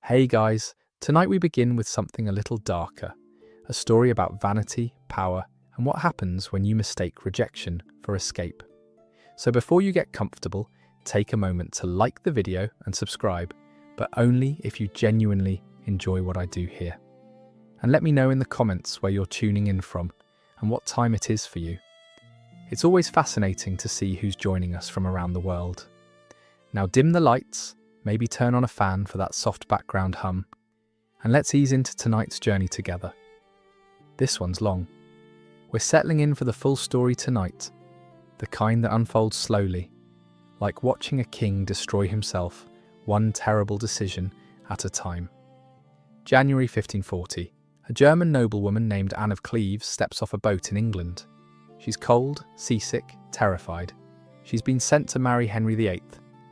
Hey guys, tonight we begin with something a little darker, a story about vanity, power, and what happens when you mistake rejection for escape. So before you get comfortable, take a moment to like the video and subscribe, but only if you genuinely enjoy what I do here. And let me know in the comments where you're tuning in from and what time it is for you. It's always fascinating to see who's joining us from around the world. Now dim the lights, maybe turn on a fan for that soft background hum, and let's ease into tonight's journey together. This one's long. We're settling in for the full story tonight, the kind that unfolds slowly, like watching a king destroy himself, one terrible decision at a time. January 1540. A German noblewoman named Anne of Cleves steps off a boat in England. She's cold, seasick, terrified. She's been sent to marry Henry VIII,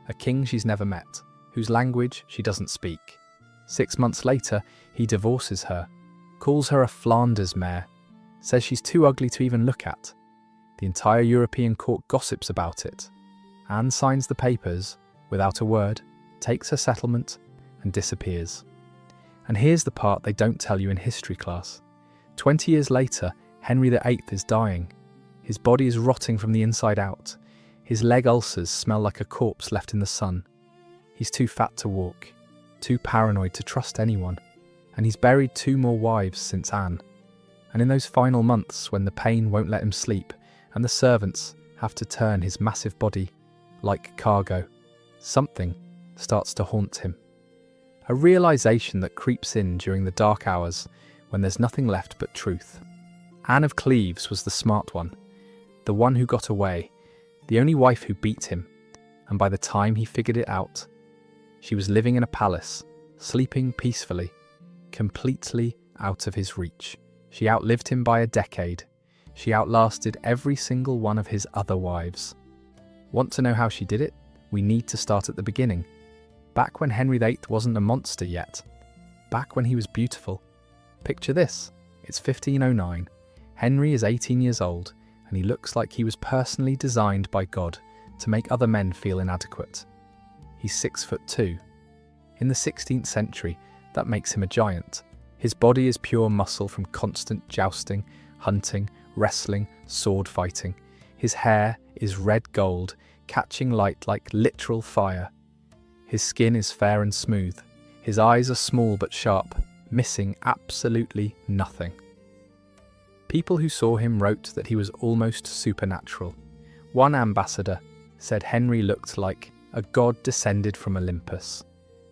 a king she's never met, whose language she doesn't speak. 6 months later, he divorces her, calls her a Flanders mare, says she's too ugly to even look at. The entire European court gossips about it. Anne signs the papers, without a word, takes her settlement, and disappears. And here's the part they don't tell you in history class. 20 years later, Henry VIII is dying. His body is rotting from the inside out. His leg ulcers smell like a corpse left in the sun. He's too fat to walk, too paranoid to trust anyone, and he's buried 2 more wives since Anne. And in those final months when the pain won't let him sleep and the servants have to turn his massive body like cargo, something starts to haunt him. A realization that creeps in during the dark hours when there's nothing left but truth. Anne of Cleves was the smart one, the one who got away, the only wife who beat him, and by the time he figured it out, she was living in a palace, sleeping peacefully, completely out of his reach. She outlived him by a decade. She outlasted every single one of his other wives. Want to know how she did it? We need to start at the beginning. Back when Henry VIII wasn't a monster yet. Back when he was beautiful. Picture this. It's 1509. Henry is 18 years old, and he looks like he was personally designed by God to make other men feel inadequate. He's 6'2". In the 16th century, that makes him a giant. His body is pure muscle from constant jousting, hunting, wrestling, sword fighting. His hair is red gold, catching light like literal fire. His skin is fair and smooth. His eyes are small but sharp, missing absolutely nothing. People who saw him wrote that he was almost supernatural. One ambassador said Henry looked like a god descended from Olympus.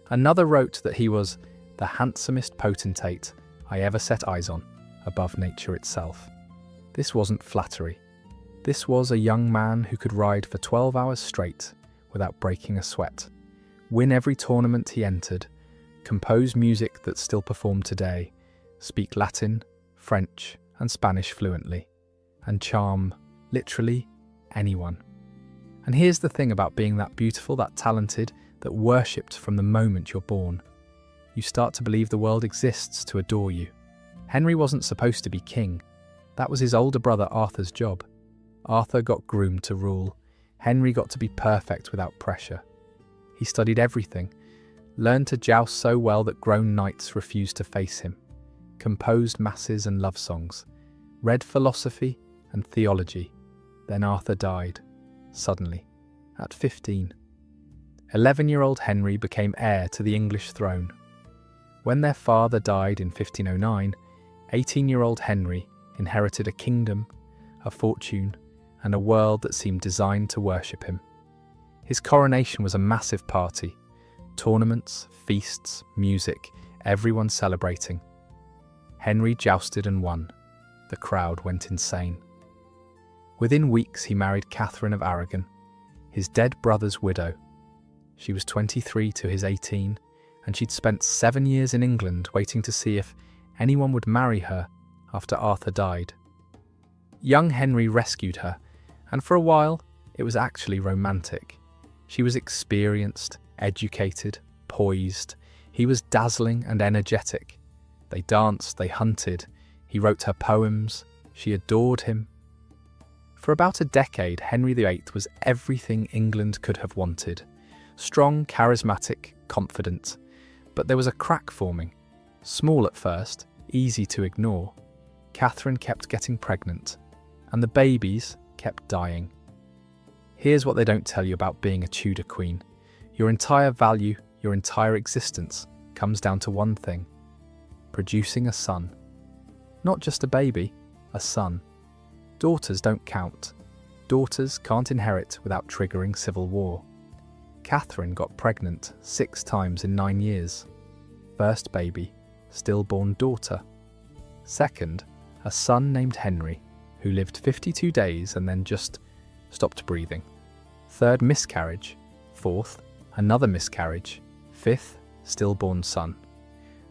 Another wrote that he was the handsomest potentate I ever set eyes on, above nature itself. This wasn't flattery. This was a young man who could ride for 12 hours straight without breaking a sweat, win every tournament he entered, compose music that's still performed today, speak Latin, French, and Spanish fluently, and charm literally anyone. And here's the thing about being that beautiful, that talented, that worshipped from the moment you're born. You start to believe the world exists to adore you. Henry wasn't supposed to be king. That was his older brother Arthur's job. Arthur got groomed to rule. Henry got to be perfect without pressure. He studied everything, learned to joust so well that grown knights refused to face him, composed masses and love songs, read philosophy and theology. Then Arthur died, suddenly, at 15. 11-year-old Henry became heir to the English throne. When their father died in 1509, 18-year-old Henry inherited a kingdom, a fortune, and a world that seemed designed to worship him. His coronation was a massive party. Tournaments, feasts, music, everyone celebrating. Henry jousted and won. The crowd went insane. Within weeks he married Catherine of Aragon, his dead brother's widow. She was 23 to his 18, and she'd spent 7 years in England waiting to see if anyone would marry her after Arthur died. Young Henry rescued her, and for a while it was actually romantic. She was experienced, educated, poised. He was dazzling and energetic. They danced, they hunted. He wrote her poems. She adored him. For about a decade, Henry VIII was everything England could have wanted. Strong, charismatic, confident. But there was a crack forming. Small at first, easy to ignore. Catherine kept getting pregnant, and the babies kept dying. Here's what they don't tell you about being a Tudor queen. Your entire value, your entire existence, comes down to one thing: producing a son. Not just a baby, a son. Daughters don't count. Daughters can't inherit without triggering civil war. Catherine got pregnant 6 times in 9 years. First baby, stillborn daughter. Second, a son named Henry, who lived 52 days and then just stopped breathing. Third, miscarriage. Fourth, another miscarriage. Fifth, stillborn son.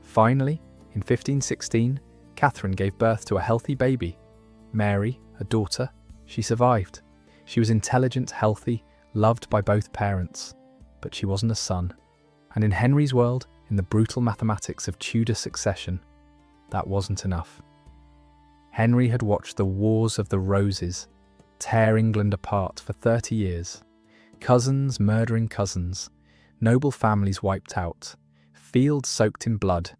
Finally, in 1516, Catherine gave birth to a healthy baby. Mary, a daughter. She survived. She was intelligent, healthy, loved by both parents. But she wasn't a son. And in Henry's world, in the brutal mathematics of Tudor succession, that wasn't enough. Henry had watched the Wars of the Roses tear England apart for 30 years. Cousins murdering cousins, noble families wiped out, fields soaked in blood.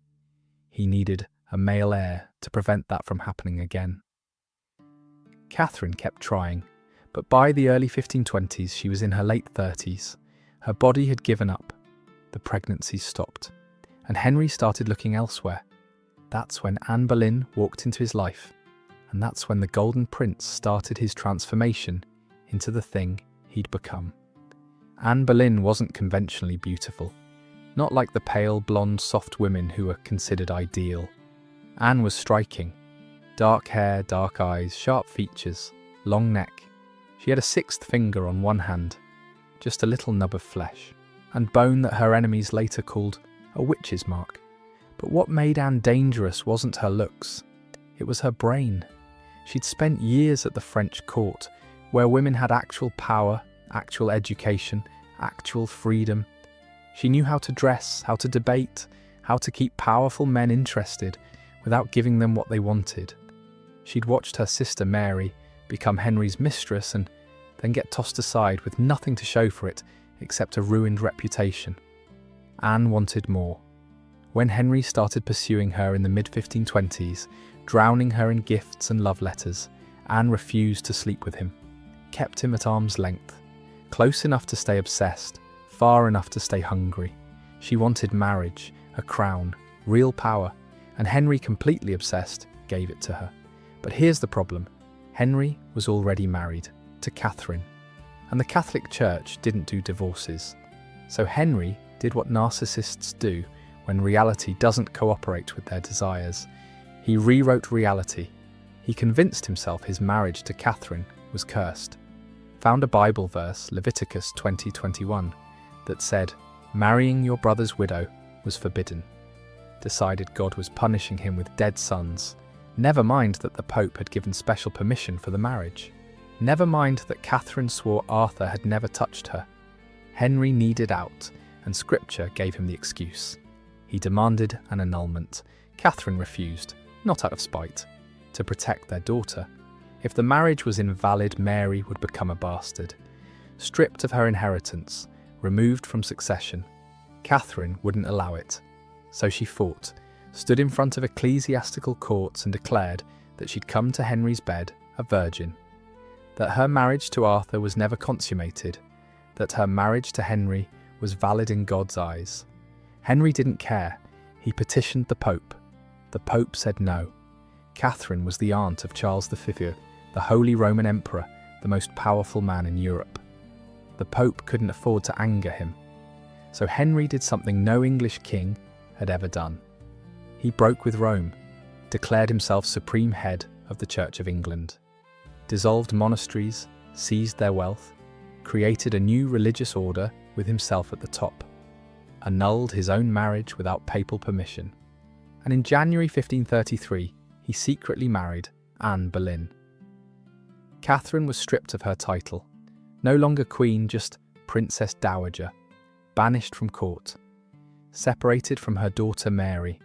He needed a male heir to prevent that from happening again. Catherine kept trying, but by the early 1520s she was in her late 30s. Her body had given up. The pregnancy stopped, and Henry started looking elsewhere. That's when Anne Boleyn walked into his life, and that's when the Golden Prince started his transformation into the thing he'd become. Anne Boleyn wasn't conventionally beautiful, not like the pale, blonde, soft women who were considered ideal. Anne was striking. Dark hair, dark eyes, sharp features, long neck. She had a 6th finger on one hand, just a little nub of flesh, and bone that her enemies later called a witch's mark. But what made Anne dangerous wasn't her looks, it was her brain. She'd spent years at the French court, where women had actual power, actual education, actual freedom. She knew how to dress, how to debate, how to keep powerful men interested without giving them what they wanted. She'd watched her sister Mary become Henry's mistress and then get tossed aside with nothing to show for it except a ruined reputation. Anne wanted more. When Henry started pursuing her in the mid-1520s, drowning her in gifts and love letters, Anne refused to sleep with him, kept him at arm's length, close enough to stay obsessed, far enough to stay hungry. She wanted marriage, a crown, real power, and Henry, completely obsessed, gave it to her. But here's the problem. Henry was already married to Catherine, and the Catholic Church didn't do divorces. So Henry did what narcissists do when reality doesn't cooperate with their desires. He rewrote reality. He convinced himself his marriage to Catherine was cursed. Found a Bible verse, Leviticus 20:21, that said, "Marrying your brother's widow was forbidden." Decided God was punishing him with dead sons. Never mind that the Pope had given special permission for the marriage. Never mind that Catherine swore Arthur had never touched her. Henry needed out, and Scripture gave him the excuse. He demanded an annulment. Catherine refused, not out of spite, to protect their daughter. If the marriage was invalid, Mary would become a bastard. Stripped of her inheritance, removed from succession, Catherine wouldn't allow it. So she fought, stood in front of ecclesiastical courts and declared that she'd come to Henry's bed a virgin, that her marriage to Arthur was never consummated, that her marriage to Henry was valid in God's eyes. Henry didn't care. He petitioned the Pope. The Pope said no. Catherine was the aunt of Charles V, the Holy Roman Emperor, the most powerful man in Europe. The Pope couldn't afford to anger him. So Henry did something no English king had ever done. He broke with Rome, declared himself supreme head of the Church of England, dissolved monasteries, seized their wealth, created a new religious order with himself at the top, annulled his own marriage without papal permission, and in January 1533 he secretly married Anne Boleyn. Catherine was stripped of her title, no longer queen, just Princess Dowager, banished from court, separated from her daughter Mary,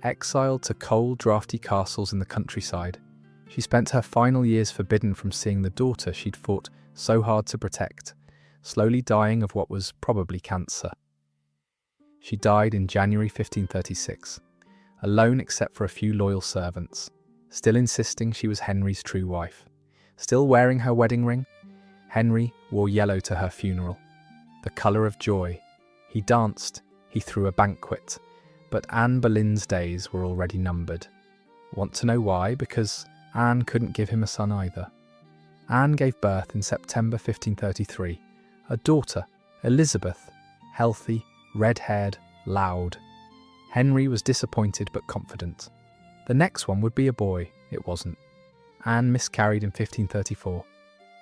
exiled to cold, drafty castles in the countryside. She spent her final years forbidden from seeing the daughter she'd fought so hard to protect, slowly dying of what was probably cancer. She died in January 1536, alone except for a few loyal servants, still insisting she was Henry's true wife. Still wearing her wedding ring, Henry wore yellow to her funeral, the colour of joy. He danced, he threw a banquet, but Anne Boleyn's days were already numbered. Want to know why? Because Anne couldn't give him a son either. Anne gave birth in September 1533, a daughter, Elizabeth, healthy, red-haired, loud. Henry was disappointed but confident. The next one would be a boy. It wasn't. Anne miscarried in 1534,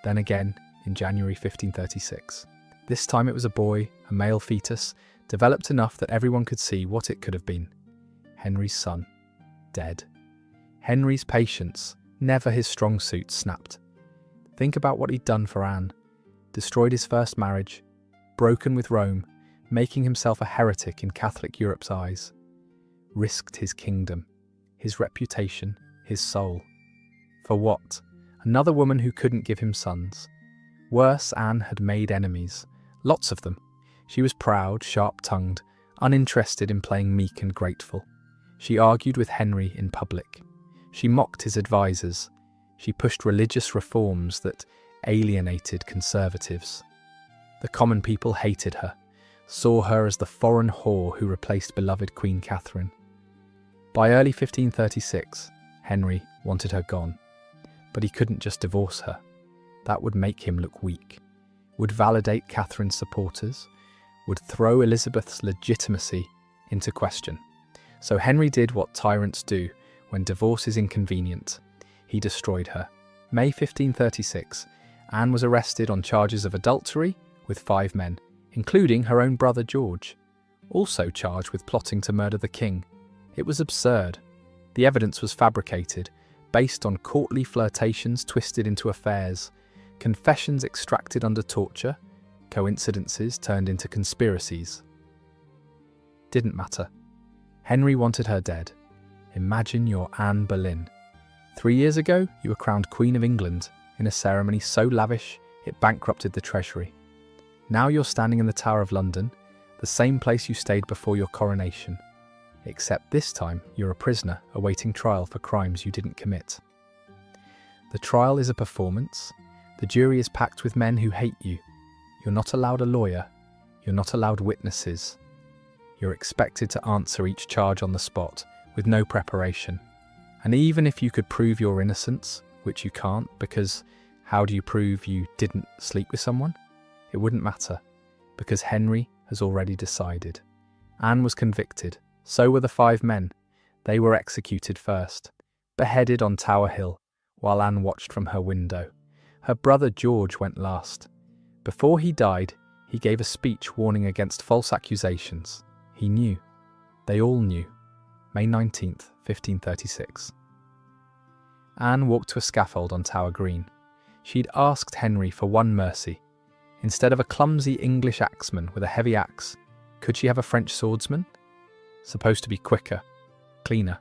then again in January 1536. This time it was a boy, a male fetus, developed enough that everyone could see what it could have been. Henry's son, dead. Henry's patience, never his strong suit, snapped. Think about what he'd done for Anne. Destroyed his first marriage, broken with Rome, making himself a heretic in Catholic Europe's eyes. Risked his kingdom, his reputation, his soul. For what? Another woman who couldn't give him sons. Worse, Anne had made enemies. Lots of them. She was proud, sharp-tongued, uninterested in playing meek and grateful. She argued with Henry in public. She mocked his advisors. She pushed religious reforms that alienated conservatives. The common people hated her, saw her as the foreign whore who replaced beloved Queen Catherine. By early 1536, Henry wanted her gone. But he couldn't just divorce her. That would make him look weak, would validate Catherine's supporters, would throw Elizabeth's legitimacy into question. So Henry did what tyrants do when divorce is inconvenient. He destroyed her. May 1536, Anne was arrested on charges of adultery with 5 men, including her own brother George, also charged with plotting to murder the king. It was absurd. The evidence was fabricated, based on courtly flirtations twisted into affairs, confessions extracted under torture, coincidences turned into conspiracies. Didn't matter. Henry wanted her dead. Imagine you're Anne Boleyn. 3 years ago, you were crowned Queen of England in a ceremony so lavish it bankrupted the treasury. Now you're standing in the Tower of London, the same place you stayed before your coronation. Except this time, you're a prisoner awaiting trial for crimes you didn't commit. The trial is a performance. The jury is packed with men who hate you. You're not allowed a lawyer. You're not allowed witnesses. You're expected to answer each charge on the spot, with no preparation. And even if you could prove your innocence, which you can't, because how do you prove you didn't sleep with someone? It wouldn't matter, because Henry has already decided. Anne was convicted. So were the 5 men. They were executed first, beheaded on Tower Hill, while Anne watched from her window. Her brother George went last. Before he died, he gave a speech warning against false accusations. He knew. They all knew. May 19th, 1536. Anne walked to a scaffold on Tower Green. She'd asked Henry for one mercy. Instead of a clumsy English axeman with a heavy axe, could she have a French swordsman? Supposed to be quicker, cleaner.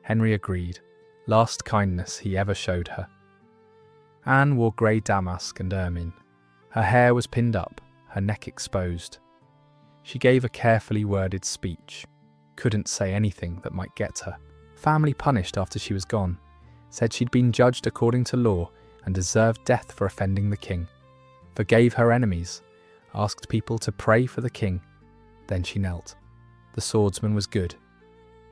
Henry agreed. Last kindness he ever showed her. Anne wore grey damask and ermine. Her hair was pinned up, her neck exposed. She gave a carefully worded speech. Couldn't say anything that might get her. Family punished after she was gone. Said she'd been judged according to law and deserved death for offending the king. Forgave her enemies. Asked people to pray for the king. Then she knelt. The swordsman was good.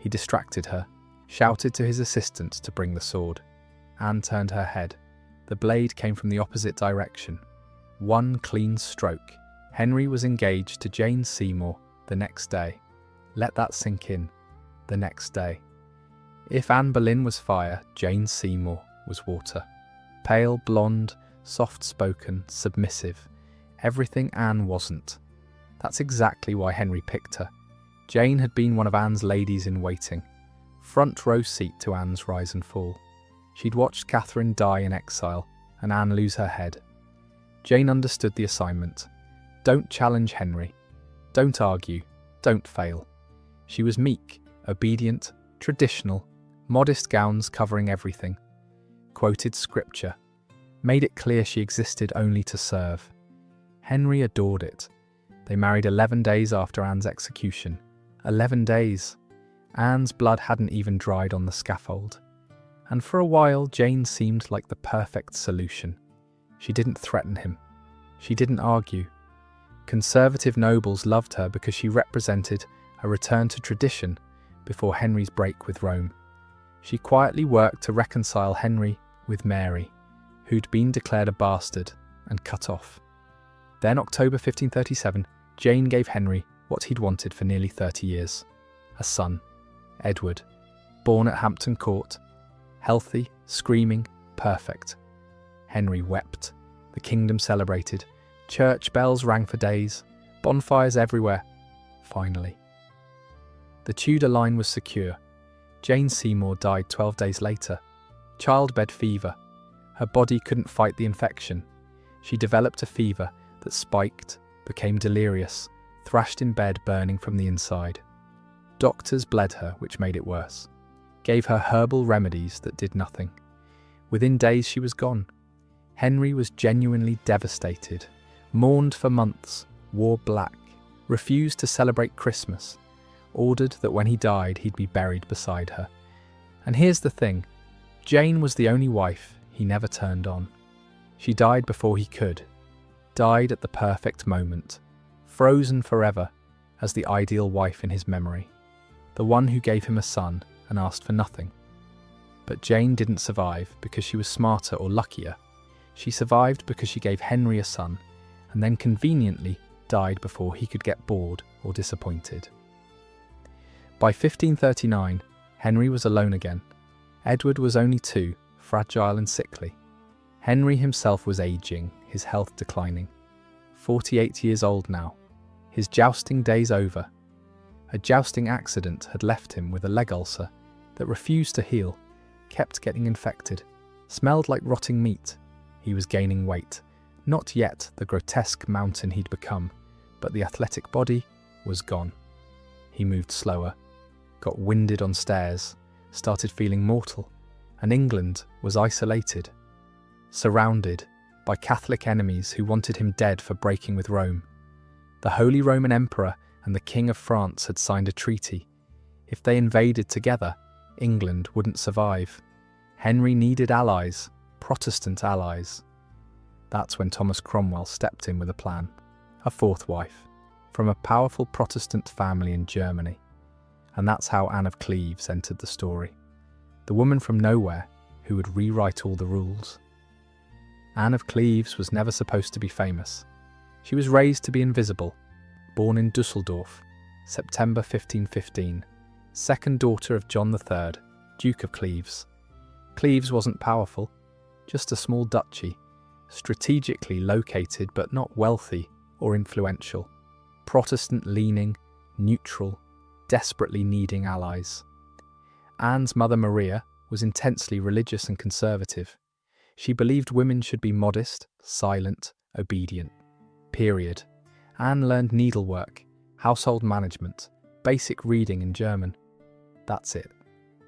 He distracted her, shouted to his assistants to bring the sword. Anne turned her head. The blade came from the opposite direction. One clean stroke. Henry was engaged to Jane Seymour the next day. Let that sink in. The next day. If Anne Boleyn was fire, Jane Seymour was water. Pale, blonde, soft-spoken, submissive. Everything Anne wasn't. That's exactly why Henry picked her. Jane had been one of Anne's ladies-in-waiting, front row seat to Anne's rise and fall. She'd watched Catherine die in exile and Anne lose her head. Jane understood the assignment. Don't challenge Henry. Don't argue. Don't fail. She was meek, obedient, traditional, modest gowns covering everything. Quoted scripture. Made it clear she existed only to serve. Henry adored it. They married 11 days after Anne's execution. 11 days. Anne's blood hadn't even dried on the scaffold. And for a while, Jane seemed like the perfect solution. She didn't threaten him. She didn't argue. Conservative nobles loved her because she represented a return to tradition before Henry's break with Rome. She quietly worked to reconcile Henry with Mary, who'd been declared a bastard and cut off. Then, October 1537, Jane gave Henry what he'd wanted for nearly 30 years. A son, Edward, born at Hampton Court, healthy, screaming, perfect. Henry wept. The kingdom celebrated. Church bells rang for days. Bonfires everywhere. Finally. The Tudor line was secure. Jane Seymour died 12 days later. Childbed fever. Her body couldn't fight the infection. She developed a fever that spiked, became delirious, thrashed in bed burning from the inside. Doctors bled her, which made it worse. Gave her herbal remedies that did nothing. Within days she was gone. Henry was genuinely devastated, mourned for months, wore black, refused to celebrate Christmas, ordered that when he died he'd be buried beside her. And here's the thing, Jane was the only wife he never turned on. She died before he could, died at the perfect moment, frozen forever as the ideal wife in his memory, the one who gave him a son and asked for nothing. But Jane didn't survive because she was smarter or luckier. She survived because she gave Henry a son and then conveniently died before he could get bored or disappointed. By 1539, Henry was alone again. Edward was only 2, fragile and sickly. Henry himself was aging, his health declining. 48 years old now, his jousting days over. A jousting accident had left him with a leg ulcer that refused to heal, kept getting infected, smelled like rotting meat. He was gaining weight, not yet the grotesque mountain he'd become, but the athletic body was gone. He moved slower, got winded on stairs, started feeling mortal, and England was isolated, surrounded by Catholic enemies who wanted him dead for breaking with Rome. The Holy Roman Emperor and the King of France had signed a treaty. If they invaded together, England wouldn't survive. Henry needed allies, Protestant allies. That's when Thomas Cromwell stepped in with a plan. A 4th wife, from a powerful Protestant family in Germany. And that's how Anne of Cleves entered the story. The woman from nowhere who would rewrite all the rules. Anne of Cleves was never supposed to be famous. She was raised to be invisible, born in Dusseldorf, September 1515, second daughter of John III, Duke of Cleves. Cleves wasn't powerful, just a small duchy, strategically located but not wealthy or influential, Protestant-leaning, neutral, desperately needing allies. Anne's mother Maria was intensely religious and conservative. She believed women should be modest, silent, obedient. Period. Anne learned needlework, household management, basic reading in German. That's it.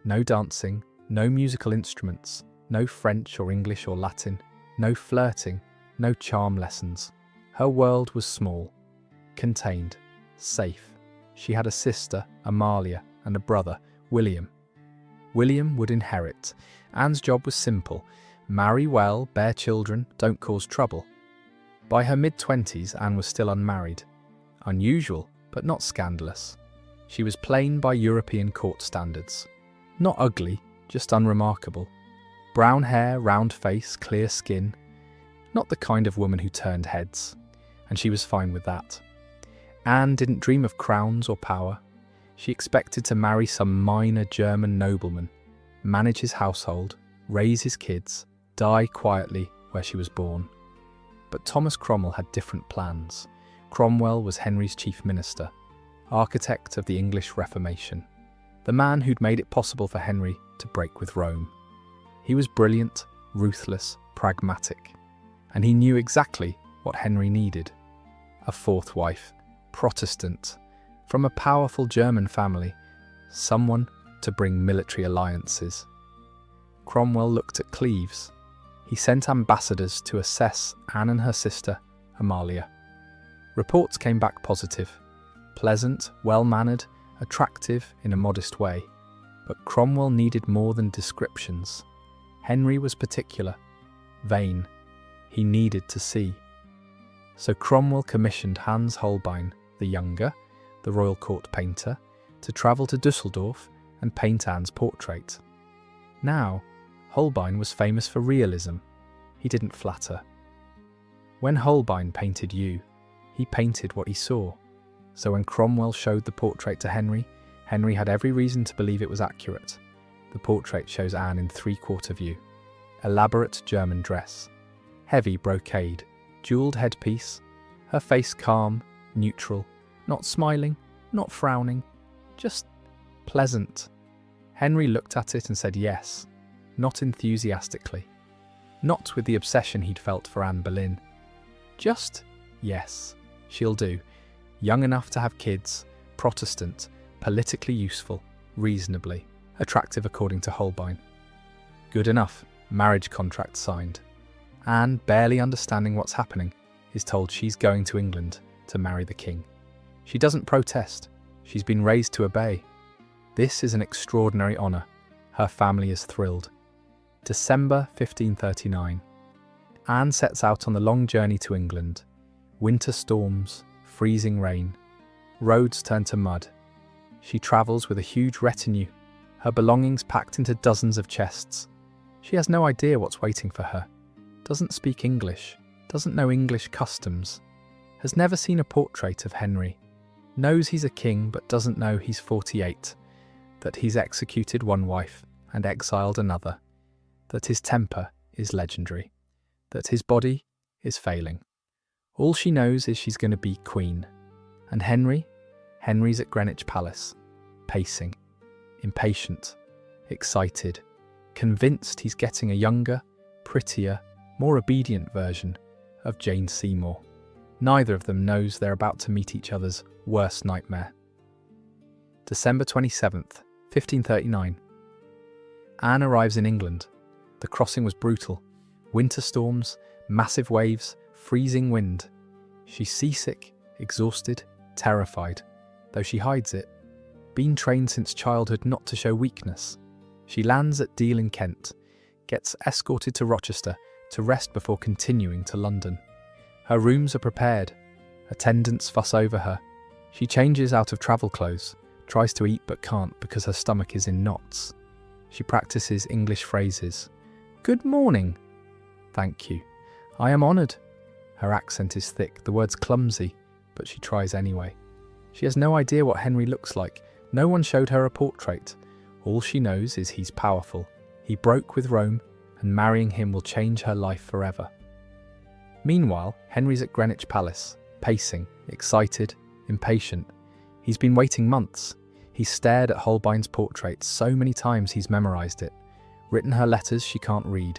No dancing, no musical instruments, no French or English or Latin, no flirting, no charm lessons. Her world was small, contained, safe. She had a sister, Amalia, and a brother, William. William would inherit. Anne's job was simple. Marry well, bear children, don't cause trouble. By her mid-20s, Anne was still unmarried. Unusual, but not scandalous. She was plain by European court standards. Not ugly, just unremarkable. Brown hair, round face, clear skin. Not the kind of woman who turned heads. And she was fine with that. Anne didn't dream of crowns or power. She expected to marry some minor German nobleman, manage his household, raise his kids, die quietly where she was born. But Thomas Cromwell had different plans. Cromwell was Henry's chief minister, architect of the English Reformation, the man who'd made it possible for Henry to break with Rome. He was brilliant, ruthless, pragmatic, and he knew exactly what Henry needed. A 4th wife, Protestant, from a powerful German family, someone to bring military alliances. Cromwell looked at Cleves. He sent ambassadors to assess Anne and her sister, Amalia. Reports came back positive. Pleasant, well-mannered, attractive in a modest way. But Cromwell needed more than descriptions. Henry was particular, vain. He needed to see. So Cromwell commissioned Hans Holbein, the younger, the royal court painter, to travel to Dusseldorf and paint Anne's portrait. Now, Holbein was famous for realism. He didn't flatter. When Holbein painted you, he painted what he saw. So when Cromwell showed the portrait to Henry, Henry had every reason to believe it was accurate. The portrait shows Anne in three-quarter view. Elaborate German dress. Heavy brocade. Jewelled headpiece. Her face calm, neutral. Not smiling, not frowning. Just pleasant. Henry looked at it and said yes. Not enthusiastically. Not with the obsession he'd felt for Anne Boleyn. Just yes. She'll do. Young enough to have kids. Protestant. Politically useful, reasonably, attractive according to Holbein. Good enough, marriage contract signed. Anne, barely understanding what's happening, is told she's going to England to marry the king. She doesn't protest, she's been raised to obey. This is an extraordinary honour. Her family is thrilled. December 1539. Anne sets out on the long journey to England. Winter storms, freezing rain. Roads turn to mud. She travels with a huge retinue, her belongings packed into dozens of chests. She has no idea what's waiting for her, doesn't speak English, doesn't know English customs, has never seen a portrait of Henry, knows he's a king but doesn't know he's 48, that he's executed one wife and exiled another, that his temper is legendary, that his body is failing. All she knows is she's going to be queen. And Henry's at Greenwich Palace, pacing, impatient, excited, convinced he's getting a younger, prettier, more obedient version of Jane Seymour. Neither of them knows they're about to meet each other's worst nightmare. December 27th, 1539. Anne arrives in England. The crossing was brutal. Winter storms, massive waves, freezing wind. She's seasick, exhausted, terrified, though she hides it. Been trained since childhood not to show weakness. She lands at Deal in Kent, gets escorted to Rochester to rest before continuing to London. Her rooms are prepared. Attendants fuss over her. She changes out of travel clothes, tries to eat but can't because her stomach is in knots. She practices English phrases. Good morning. Thank you. I am honoured. Her accent is thick, the words clumsy, but she tries anyway. She has no idea what Henry looks like. No one showed her a portrait. All she knows is he's powerful. He broke with Rome, and marrying him will change her life forever. Meanwhile, Henry's at Greenwich Palace, pacing, excited, impatient. He's been waiting months. He's stared at Holbein's portrait so many times he's memorised it, written her letters she can't read,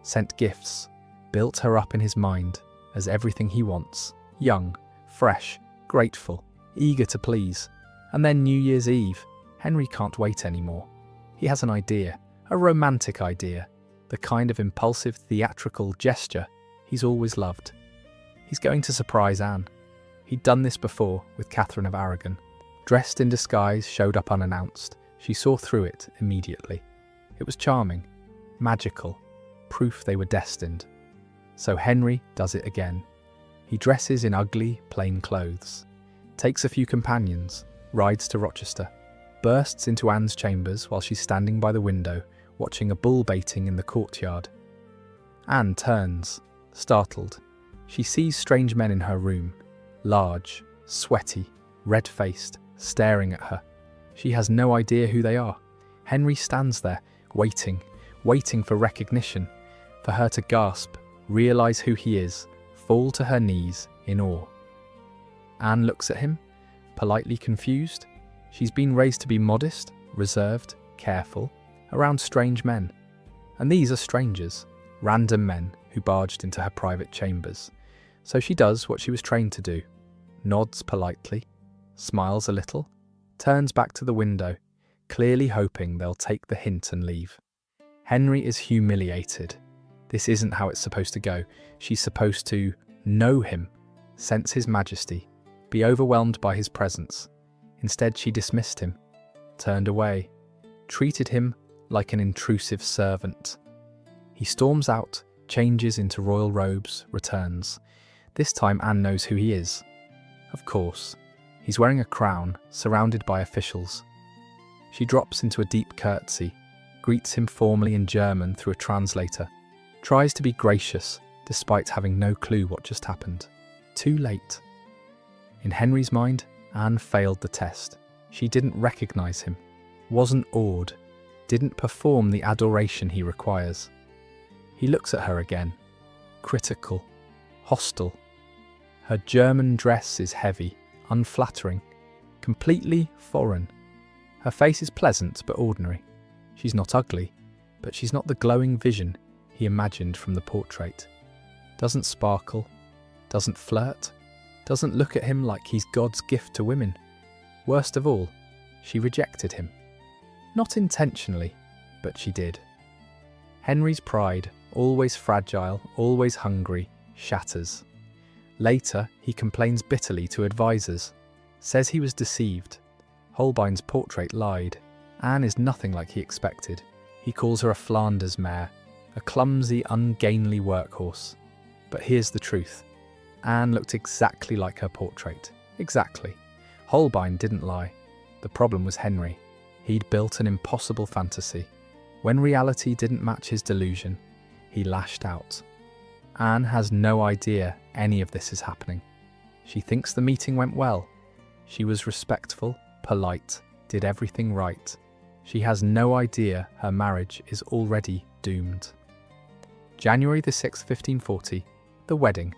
sent gifts, built her up in his mind as everything he wants, young, fresh, grateful, eager to please. And then New Year's Eve, Henry can't wait anymore. He has an idea, a romantic idea, the kind of impulsive theatrical gesture he's always loved. He's going to surprise Anne. He'd done this before with Catherine of Aragon. Dressed in disguise, showed up unannounced. She saw through it immediately. It was charming, magical, proof they were destined. So Henry does it again. He dresses in ugly, plain clothes, takes a few companions, rides to Rochester, bursts into Anne's chambers while she's standing by the window, watching a bull baiting in the courtyard. Anne turns, startled. She sees strange men in her room, large, sweaty, red-faced, staring at her. She has no idea who they are. Henry stands there, waiting for recognition, for her to gasp, realise who he is, fall to her knees in awe. Anne looks at him, politely confused. She's been raised to be modest, reserved, careful, around strange men. And these are strangers, random men who barged into her private chambers. So she does what she was trained to do, nods politely, smiles a little, turns back to the window, clearly hoping they'll take the hint and leave. Henry is humiliated. This isn't how it's supposed to go. She's supposed to know him, sense his majesty, be overwhelmed by his presence. Instead, she dismissed him, turned away, treated him like an intrusive servant. He storms out, changes into royal robes, returns. This time Anne knows who he is. Of course, he's wearing a crown, surrounded by officials. She drops into a deep curtsy, greets him formally in German through a translator, tries to be gracious despite having no clue what just happened. Too late. In Henry's mind, Anne failed the test. She didn't recognise him, wasn't awed, didn't perform the adoration he requires. He looks at her again, critical, hostile. Her German dress is heavy, unflattering, completely foreign. Her face is pleasant but ordinary. She's not ugly, but she's not the glowing vision he imagined from the portrait. Doesn't sparkle, doesn't flirt, doesn't look at him like he's God's gift to women. Worst of all, she rejected him. Not intentionally, but she did. Henry's pride, always fragile, always hungry, shatters. Later, he complains bitterly to advisors, says he was deceived. Holbein's portrait lied. Anne is nothing like he expected. He calls her a Flanders mare, a clumsy, ungainly workhorse. But here's the truth. Anne looked exactly like her portrait. Exactly. Holbein didn't lie. The problem was Henry. He'd built an impossible fantasy. When reality didn't match his delusion, he lashed out. Anne has no idea any of this is happening. She thinks the meeting went well. She was respectful, polite, did everything right. She has no idea her marriage is already doomed. January the 6th, 1540, the wedding.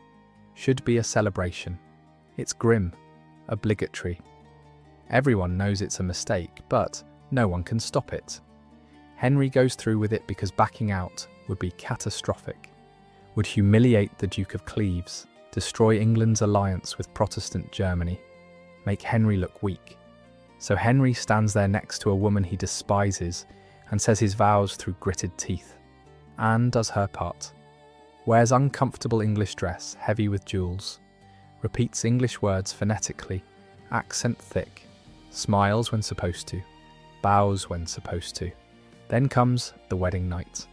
Should be a celebration. It's grim, obligatory. Everyone knows it's a mistake, but no one can stop it. Henry goes through with it because backing out would be catastrophic, would humiliate the Duke of Cleves, destroy England's alliance with Protestant Germany, make Henry look weak. So Henry stands there next to a woman he despises and says his vows through gritted teeth. Anne does her part. Wears uncomfortable English dress, heavy with jewels. Repeats English words phonetically, accent thick. Smiles when supposed to. Bows when supposed to. Then comes the wedding night.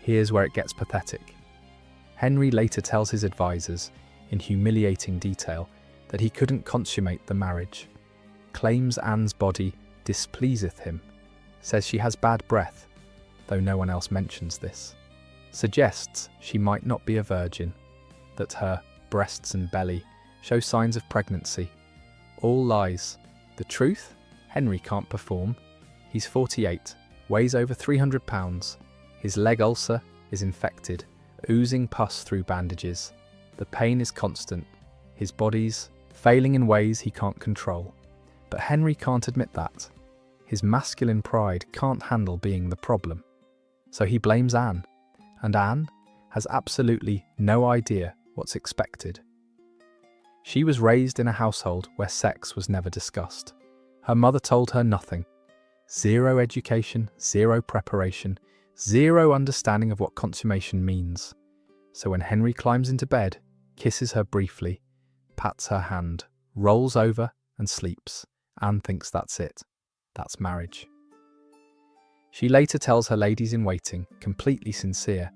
Here's where it gets pathetic. Henry later tells his advisors, in humiliating detail, that he couldn't consummate the marriage. Claims Anne's body displeaseth him. Says she has bad breath, though no one else mentions this. Suggests she might not be a virgin, that her breasts and belly show signs of pregnancy. All lies. The truth? Henry can't perform. He's 48, weighs over 300 pounds. His leg ulcer is infected, oozing pus through bandages. The pain is constant. His body's failing in ways he can't control. But Henry can't admit that. His masculine pride can't handle being the problem. So he blames Anne. And Anne has absolutely no idea what's expected. She was raised in a household where sex was never discussed. Her mother told her nothing. Zero education, zero preparation, zero understanding of what consummation means. So when Henry climbs into bed, kisses her briefly, pats her hand, rolls over and sleeps, Anne thinks that's it. That's marriage. She later tells her ladies in waiting, completely sincere,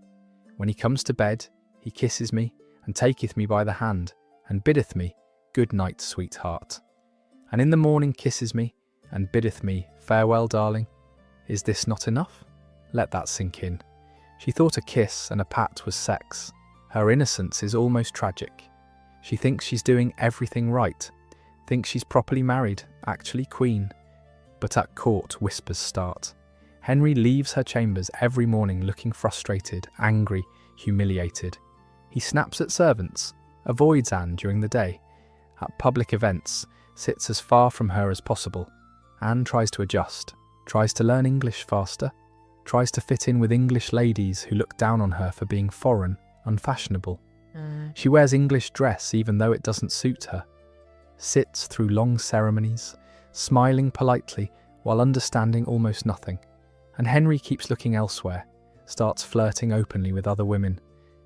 "When he comes to bed, he kisses me, and taketh me by the hand, and biddeth me, Good night, sweetheart. And in the morning kisseth me, and biddeth me, Farewell, darling. Is this not enough? Let that sink in." She thought a kiss and a pat was sex. Her innocence is almost tragic. She thinks she's doing everything right, thinks she's properly married, actually queen. But at court, whispers start. Henry leaves her chambers every morning looking frustrated, angry, humiliated. He snaps at servants, avoids Anne during the day. At public events, sits as far from her as possible. Anne tries to adjust, tries to learn English faster, tries to fit in with English ladies who look down on her for being foreign, unfashionable. She wears English dress even though it doesn't suit her. Sits through long ceremonies, smiling politely while understanding almost nothing. And Henry keeps looking elsewhere, starts flirting openly with other women,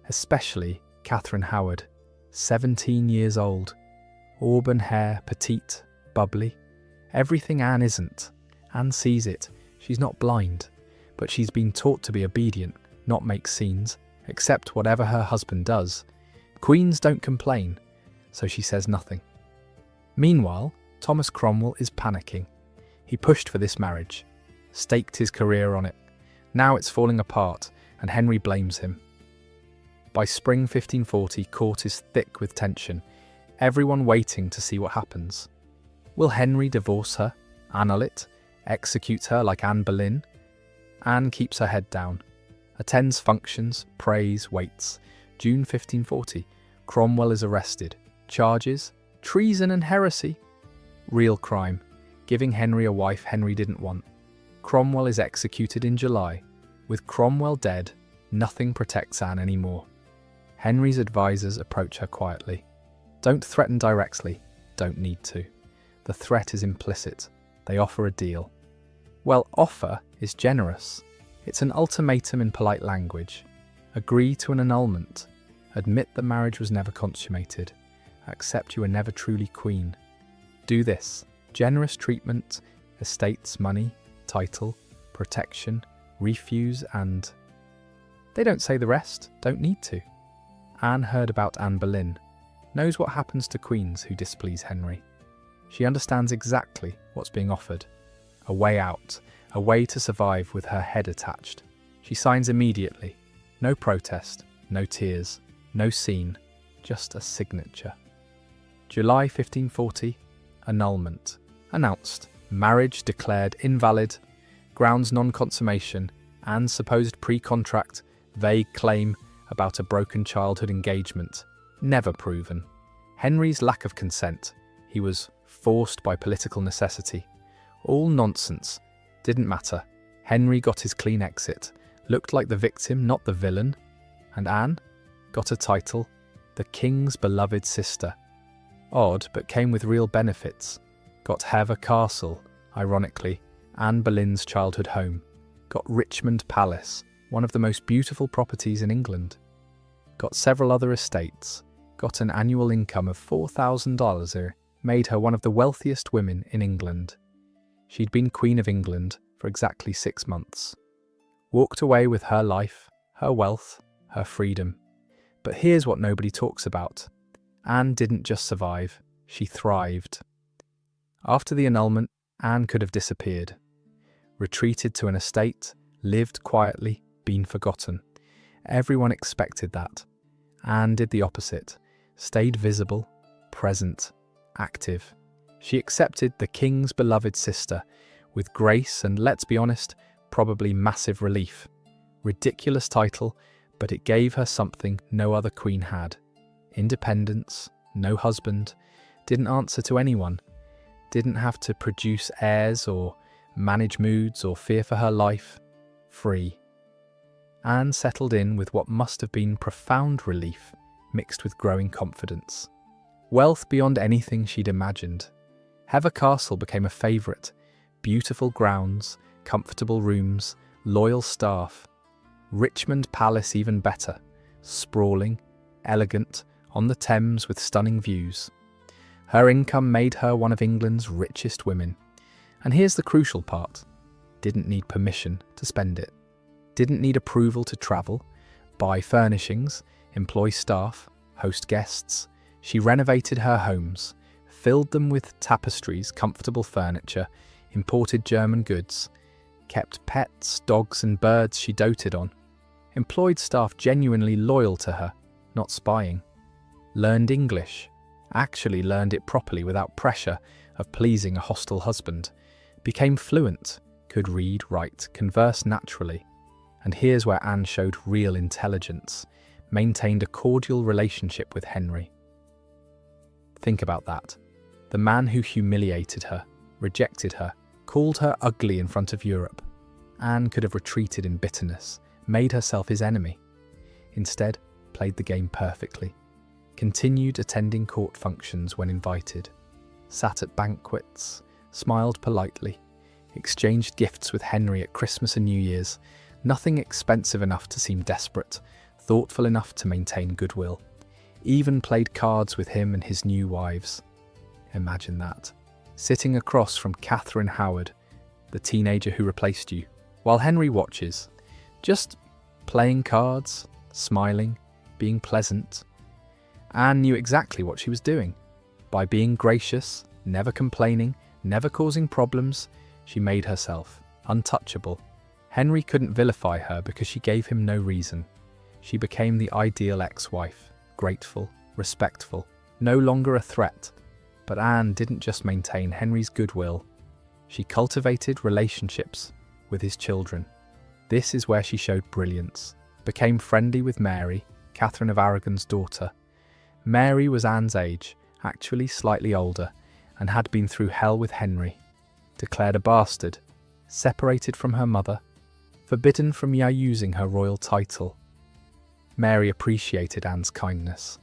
especially Catherine Howard. 17 years old. Auburn hair, petite, bubbly. Everything Anne isn't. Anne sees it. She's not blind. But she's been taught to be obedient, not make scenes, accept whatever her husband does. Queens don't complain, so she says nothing. Meanwhile, Thomas Cromwell is panicking. He pushed for this marriage, staked his career on it. Now it's falling apart, and Henry blames him. By spring 1540, court is thick with tension, everyone waiting to see what happens. Will Henry divorce her, annul it, execute her like Anne Boleyn? Anne keeps her head down, attends functions, prays, waits. June 1540, Cromwell is arrested. Charges: treason and heresy. Real crime, giving Henry a wife Henry didn't want. Cromwell is executed in July. With Cromwell dead, nothing protects Anne anymore. Henry's advisors approach her quietly. Don't threaten directly, don't need to. The threat is implicit. They offer a deal. Well, offer is generous. It's an ultimatum in polite language. Agree to an annulment. Admit the marriage was never consummated. Accept you were never truly queen. Do this. Generous treatment, estates, money, title, protection, refuse, and... They don't say the rest, don't need to. Anne heard about Anne Boleyn, knows what happens to queens who displease Henry. She understands exactly what's being offered. A way out, a way to survive with her head attached. She signs immediately. No protest, no tears, no scene, just a signature. July 1540, annulment. Announced. Marriage declared invalid. Grounds non-consummation. Anne's supposed pre-contract, vague claim about a broken childhood engagement. Never proven. Henry's lack of consent. He was forced by political necessity. All nonsense. Didn't matter. Henry got his clean exit. Looked like the victim, not the villain. And Anne got a title, the king's beloved sister. Odd, but came with real benefits. Got Hever Castle, ironically, Anne Boleyn's childhood home. Got Richmond Palace, one of the most beautiful properties in England. Got several other estates. Got an annual income of $4,000, made her one of the wealthiest women in England. She'd been Queen of England for exactly 6 months. Walked away with her life, her wealth, her freedom. But here's what nobody talks about. Anne didn't just survive, she thrived. After the annulment, Anne could have disappeared. Retreated to an estate, lived quietly, been forgotten. Everyone expected that. Anne did the opposite, stayed visible, present, active. She accepted the king's beloved sister with grace and, let's be honest, probably massive relief. Ridiculous title, but it gave her something no other queen had. Independence, no husband, didn't answer to anyone, didn't have to produce heirs or manage moods or fear for her life. Free. Anne settled in with what must have been profound relief, mixed with growing confidence. Wealth beyond anything she'd imagined. Hever Castle became a favourite. Beautiful grounds, comfortable rooms, loyal staff. Richmond Palace even better. Sprawling, elegant, on the Thames with stunning views. Her income made her one of England's richest women. And here's the crucial part. Didn't need permission to spend it. Didn't need approval to travel, buy furnishings, employ staff, host guests. She renovated her homes, filled them with tapestries, comfortable furniture, imported German goods, kept pets, dogs and birds she doted on, employed staff genuinely loyal to her, not spying, learned English, actually learned it properly without pressure of pleasing a hostile husband, became fluent, could read, write, converse naturally. And here's where Anne showed real intelligence, maintained a cordial relationship with Henry. Think about that. The man who humiliated her, rejected her, called her ugly in front of Europe. Anne could have retreated in bitterness, made herself his enemy. Instead, played the game perfectly. Continued attending court functions when invited. Sat at banquets, smiled politely. Exchanged gifts with Henry at Christmas and New Year's. Nothing expensive enough to seem desperate, thoughtful enough to maintain goodwill. even played cards with him and his new wives. Imagine that, sitting across from Catherine Howard, the teenager who replaced you, while Henry watches, just playing cards, smiling, being pleasant. Anne knew exactly what she was doing. By being gracious, never complaining, never causing problems, she made herself untouchable. Henry couldn't vilify her because she gave him no reason. She became the ideal ex-wife, grateful, respectful, no longer a threat. But Anne didn't just maintain Henry's goodwill. She cultivated relationships with his children. This is where she showed brilliance. Became friendly with Mary, Catherine of Aragon's daughter. Mary was Anne's age, actually slightly older, and had been through hell with Henry. Declared a bastard, separated from her mother, forbidden from using her royal title. Mary appreciated Anne's kindness.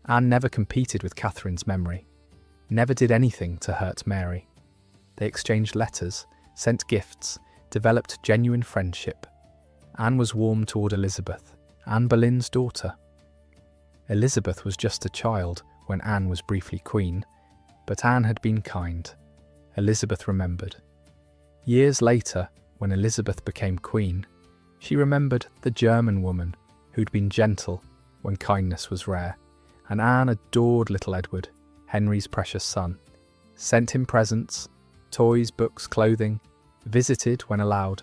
Anne never competed with Catherine's memory, never did anything to hurt Mary. They exchanged letters, sent gifts, developed genuine friendship. Anne was warm toward Elizabeth, Anne Boleyn's daughter. Elizabeth was just a child when Anne was briefly queen, but Anne had been kind. Elizabeth remembered. Years later, when Elizabeth became queen, she remembered the German woman who'd been gentle when kindness was rare, and Anne adored little Edward, Henry's precious son, sent him presents, toys, books, clothing, visited when allowed,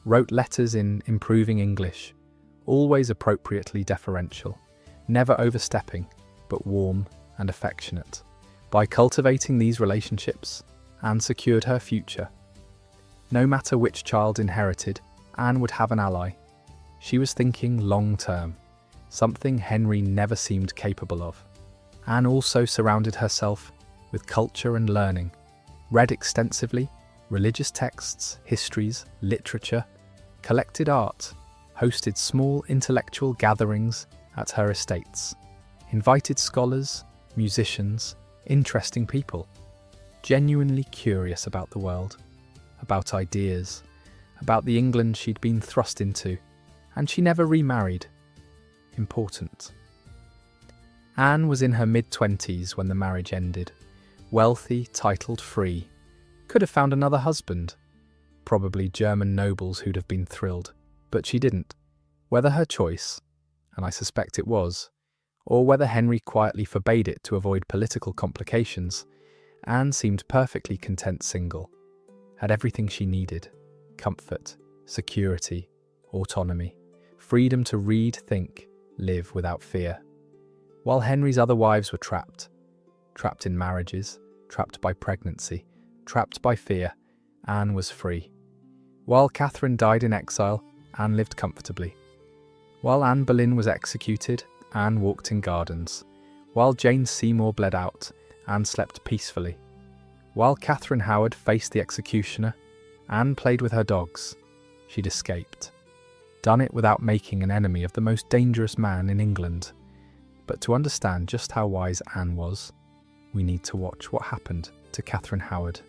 wrote letters in improving English, always appropriately deferential, never overstepping, but warm and affectionate. By cultivating these relationships, Anne secured her future. No matter which child inherited, Anne would have an ally. She was thinking long-term, something Henry never seemed capable of. Anne also surrounded herself with culture and learning, read extensively, religious texts, histories, literature, collected art, hosted small intellectual gatherings at her estates, invited scholars, musicians, interesting people, genuinely curious about the world, about ideas, about the England she'd been thrust into, and she never remarried. Important. Anne was in her mid-20s when the marriage ended. Wealthy, titled, free. Could have found another husband. Probably German nobles who'd have been thrilled. But she didn't. Whether her choice, and I suspect it was, or whether Henry quietly forbade it to avoid political complications, Anne seemed perfectly content single. Had everything she needed. Comfort, security, autonomy, freedom to read, think, live without fear. While Henry's other wives were trapped in marriages, trapped by pregnancy, trapped by fear, Anne was free. While Catherine died in exile, Anne lived comfortably. While Anne Boleyn was executed, Anne walked in gardens. While Jane Seymour bled out, Anne slept peacefully. While Catherine Howard faced the executioner, Anne played with her dogs. She'd escaped. Done it without making an enemy of the most dangerous man in England. But to understand just how wise Anne was, we need to watch what happened to Catherine Howard.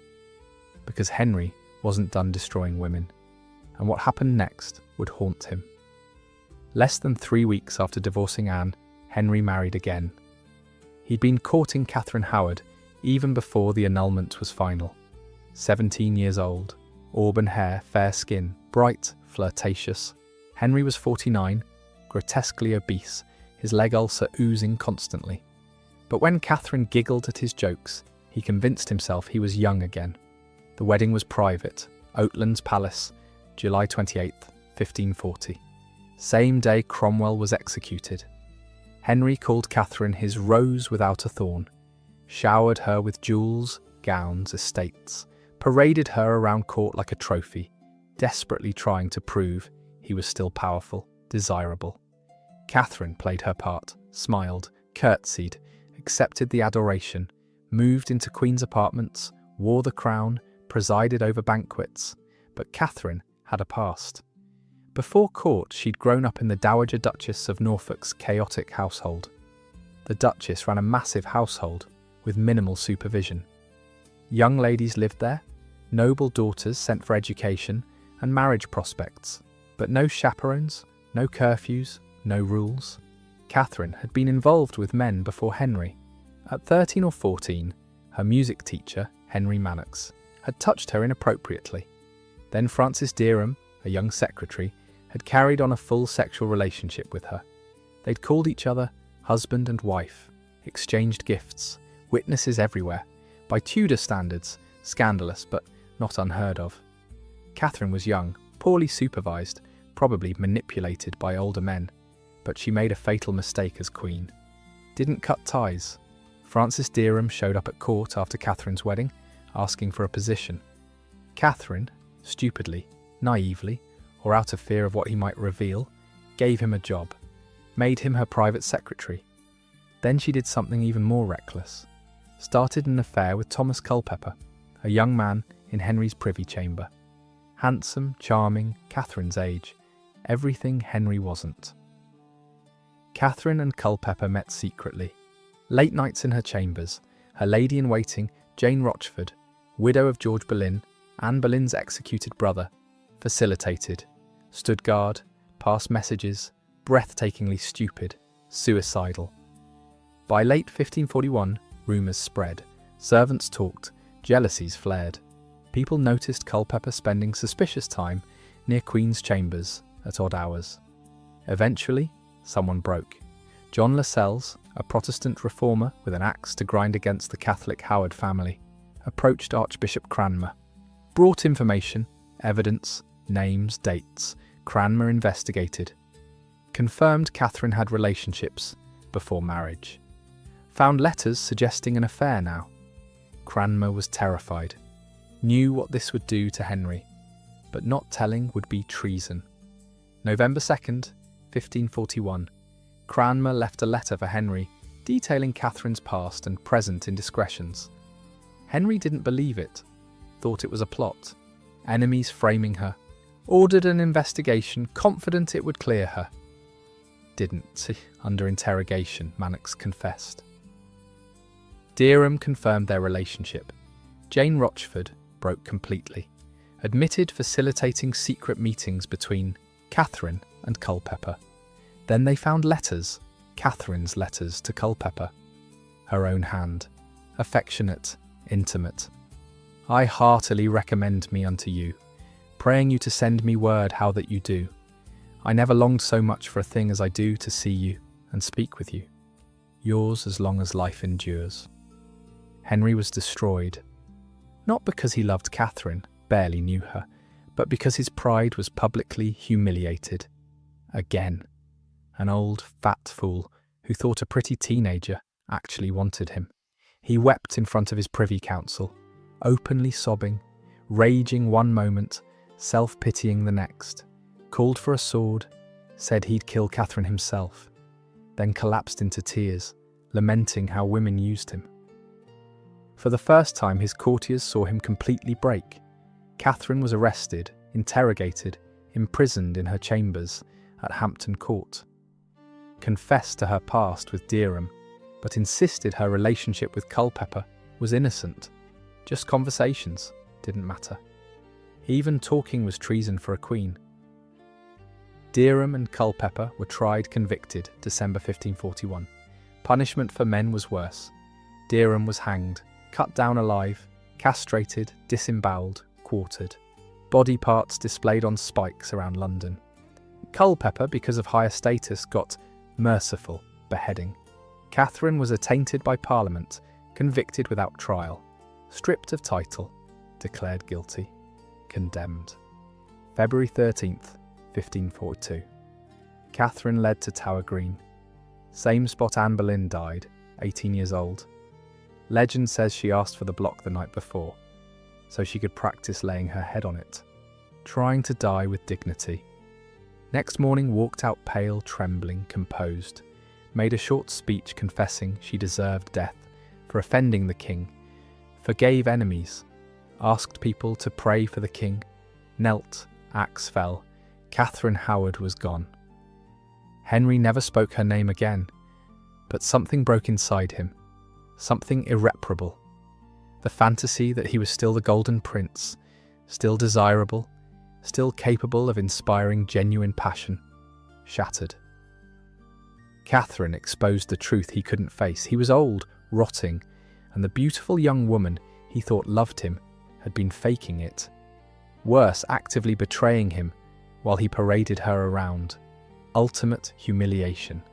Because Henry wasn't done destroying women, and what happened next would haunt him. Less than 3 weeks after divorcing Anne, Henry married again. He'd been courting Catherine Howard even before the annulment was final. 17 years old, auburn hair, fair skin, bright, flirtatious. Henry was 49, grotesquely obese, his leg ulcer oozing constantly. But when Catherine giggled at his jokes, he convinced himself he was young again. The wedding was private, Oatlands Palace, July 28, 1540. Same day Cromwell was executed. Henry called Catherine his rose without a thorn, showered her with jewels, gowns, estates, paraded her around court like a trophy, desperately trying to prove he was still powerful, desirable. Catherine played her part, smiled, curtsied, accepted the adoration, moved into Queen's apartments, wore the crown, presided over banquets. But Catherine had a past. Before court, she'd grown up in the Dowager Duchess of Norfolk's chaotic household. The Duchess ran a massive household with minimal supervision. Young ladies lived there, noble daughters sent for education and marriage prospects, but no chaperones, no curfews, no rules. Catherine had been involved with men before Henry. At 13 or 14, her music teacher, Henry Manox, had touched her inappropriately. Then Francis Derham, a young secretary, had carried on a full sexual relationship with her. They'd called each other husband and wife, exchanged gifts, witnesses everywhere. By Tudor standards, scandalous but not unheard of. Catherine was young, poorly supervised, probably manipulated by older men, but she made a fatal mistake as queen. Didn't cut ties. Francis Derham showed up at court after Catherine's wedding, asking for a position. Catherine, stupidly, naively, or out of fear of what he might reveal, gave him a job, made him her private secretary. Then she did something even more reckless. Started an affair with Thomas Culpeper, a young man in Henry's privy chamber. Handsome, charming, Catherine's age. Everything Henry wasn't. Catherine and Culpeper met secretly. Late nights in her chambers, her lady-in-waiting, Jane Rochford, widow of George Boleyn, Anne Boleyn's executed brother, facilitated, stood guard, passed messages, breathtakingly stupid, suicidal. By late 1541, rumours spread, servants talked, jealousies flared. People noticed Culpeper spending suspicious time near Queen's chambers at odd hours. Eventually, someone broke. John Lascelles, a Protestant reformer with an axe to grind against the Catholic Howard family, approached Archbishop Cranmer. Brought information, evidence, names, dates. Cranmer investigated. Confirmed Catherine had relationships before marriage. Found letters suggesting an affair now. Cranmer was terrified. Knew what this would do to Henry, but not telling would be treason. November 2nd, 1541. Cranmer left a letter for Henry detailing Catherine's past and present indiscretions. Henry didn't believe it, thought it was a plot, enemies framing her, ordered an investigation, confident it would clear her. Didn't. Under interrogation, Manox confessed. Derham confirmed their relationship. Jane Rochford broke completely, admitted facilitating secret meetings between Catherine and Culpeper. Then they found letters, Catherine's letters to Culpeper. Her own hand, affectionate, intimate. I heartily recommend me unto you, praying you to send me word how that you do. I never longed so much for a thing as I do to see you and speak with you. Yours as long as life endures. Henry was destroyed, not because he loved Catherine, barely knew her, but because his pride was publicly humiliated. Again. An old, fat fool who thought a pretty teenager actually wanted him. He wept in front of his privy council, openly sobbing, raging one moment, self-pitying the next, called for a sword, said he'd kill Catherine himself, then collapsed into tears, lamenting how women used him. For the first time, his courtiers saw him completely break. Catherine was arrested, interrogated, imprisoned in her chambers at Hampton Court. Confessed to her past with Derham, but insisted her relationship with Culpeper was innocent. Just conversations, didn't matter. Even talking was treason for a queen. Derham and Culpeper were tried, convicted, December 1541. Punishment for men was worse. Derham was hanged, cut down alive, castrated, disemboweled, quartered. Body parts displayed on spikes around London. Culpeper, because of higher status, got merciful beheading. Catherine was attainted by Parliament, convicted without trial, stripped of title, declared guilty, condemned. February 13th, 1542. Catherine led to Tower Green. Same spot Anne Boleyn died, 18 years old. Legend says she asked for the block the night before, so she could practice laying her head on it, trying to die with dignity. Next morning walked out pale, trembling, composed, made a short speech confessing she deserved death for offending the king, forgave enemies, asked people to pray for the king, knelt, axe fell, Catherine Howard was gone. Henry never spoke her name again, but something broke inside him, something irreparable. The fantasy that he was still the Golden Prince, still desirable, still capable of inspiring genuine passion, shattered. Catherine exposed the truth he couldn't face. He was old, rotting, and the beautiful young woman he thought loved him had been faking it. Worse, actively betraying him while he paraded her around. Ultimate humiliation.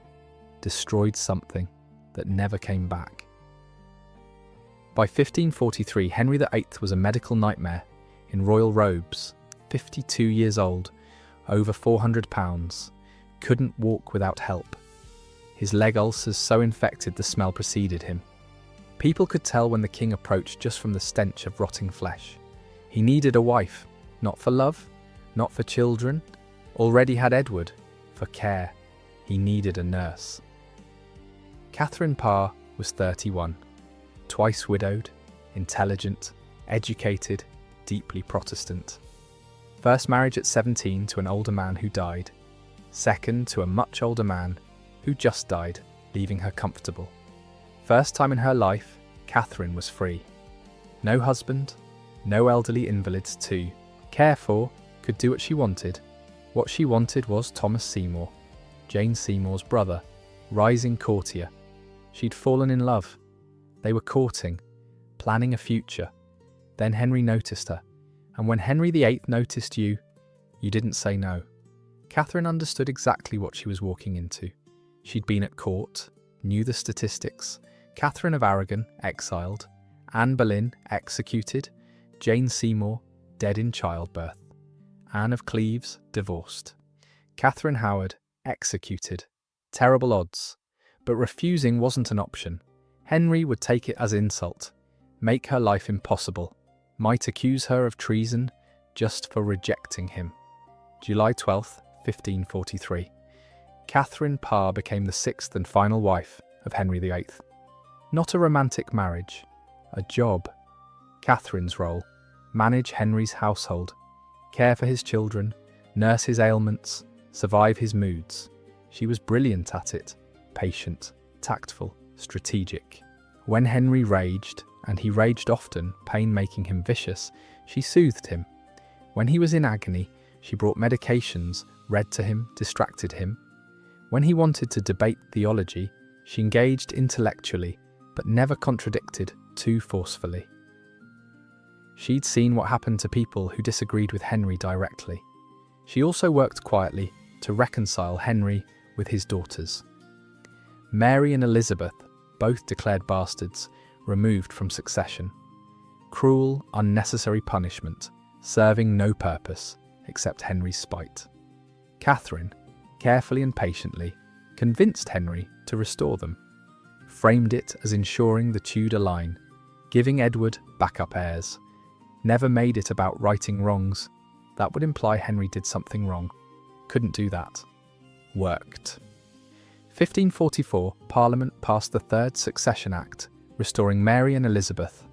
Destroyed something that never came back. By 1543, Henry VIII was a medical nightmare in royal robes, 52 years old, over 400 pounds, couldn't walk without help. His leg ulcers so infected the smell preceded him. People could tell when the king approached just from the stench of rotting flesh. He needed a wife, not for love, not for children. Already had Edward, for care. He needed a nurse. Catherine Parr was 31, twice widowed, intelligent, educated, deeply Protestant. First marriage at 17 to an older man who died. Second to a much older man who just died, leaving her comfortable. First time in her life, Catherine was free. No husband, no elderly invalids to care for, could do what she wanted. What she wanted was Thomas Seymour, Jane Seymour's brother, rising courtier. She'd fallen in love. They were courting, planning a future. Then Henry noticed her, and when Henry VIII noticed you, you didn't say no. Catherine understood exactly what she was walking into. She'd been at court, knew the statistics. Catherine of Aragon, exiled. Anne Boleyn, executed. Jane Seymour, dead in childbirth. Anne of Cleves, divorced. Catherine Howard, executed. Terrible odds. But refusing wasn't an option. Henry would take it as insult, make her life impossible, might accuse her of treason just for rejecting him. July 12th, 1543. Catherine Parr became the sixth and final wife of Henry VIII. Not a romantic marriage, a job. Catherine's role: manage Henry's household, care for his children, nurse his ailments, survive his moods. She was brilliant at it, patient, tactful, strategic. When Henry raged, and he raged often, pain making him vicious, she soothed him. When he was in agony, she brought medications, read to him, distracted him. When he wanted to debate theology, she engaged intellectually, but never contradicted too forcefully. She'd seen what happened to people who disagreed with Henry directly. She also worked quietly to reconcile Henry with his daughters. Mary and Elizabeth, both declared bastards, removed from succession. Cruel, unnecessary punishment, serving no purpose except Henry's spite. Catherine, carefully and patiently, convinced Henry to restore them, framed it as ensuring the Tudor line, giving Edward backup heirs. Never made it about righting wrongs. That would imply Henry did something wrong. Couldn't do that. Worked. 1544, Parliament passed the Third Succession Act, restoring Mary and Elizabeth.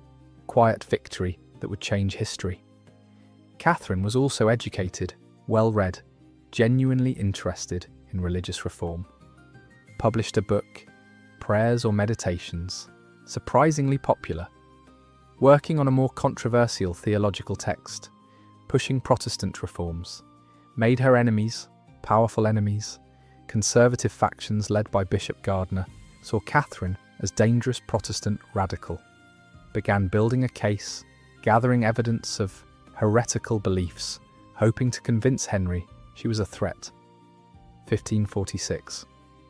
Quiet victory that would change history. Catherine was also educated, well-read, genuinely interested in religious reform. Published a book, Prayers or Meditations, surprisingly popular. Working on a more controversial theological text, pushing Protestant reforms. Made her enemies, powerful enemies. Conservative factions led by Bishop Gardiner saw Catherine as dangerous Protestant radical. Began building a case, gathering evidence of heretical beliefs, hoping to convince Henry she was a threat. 1546.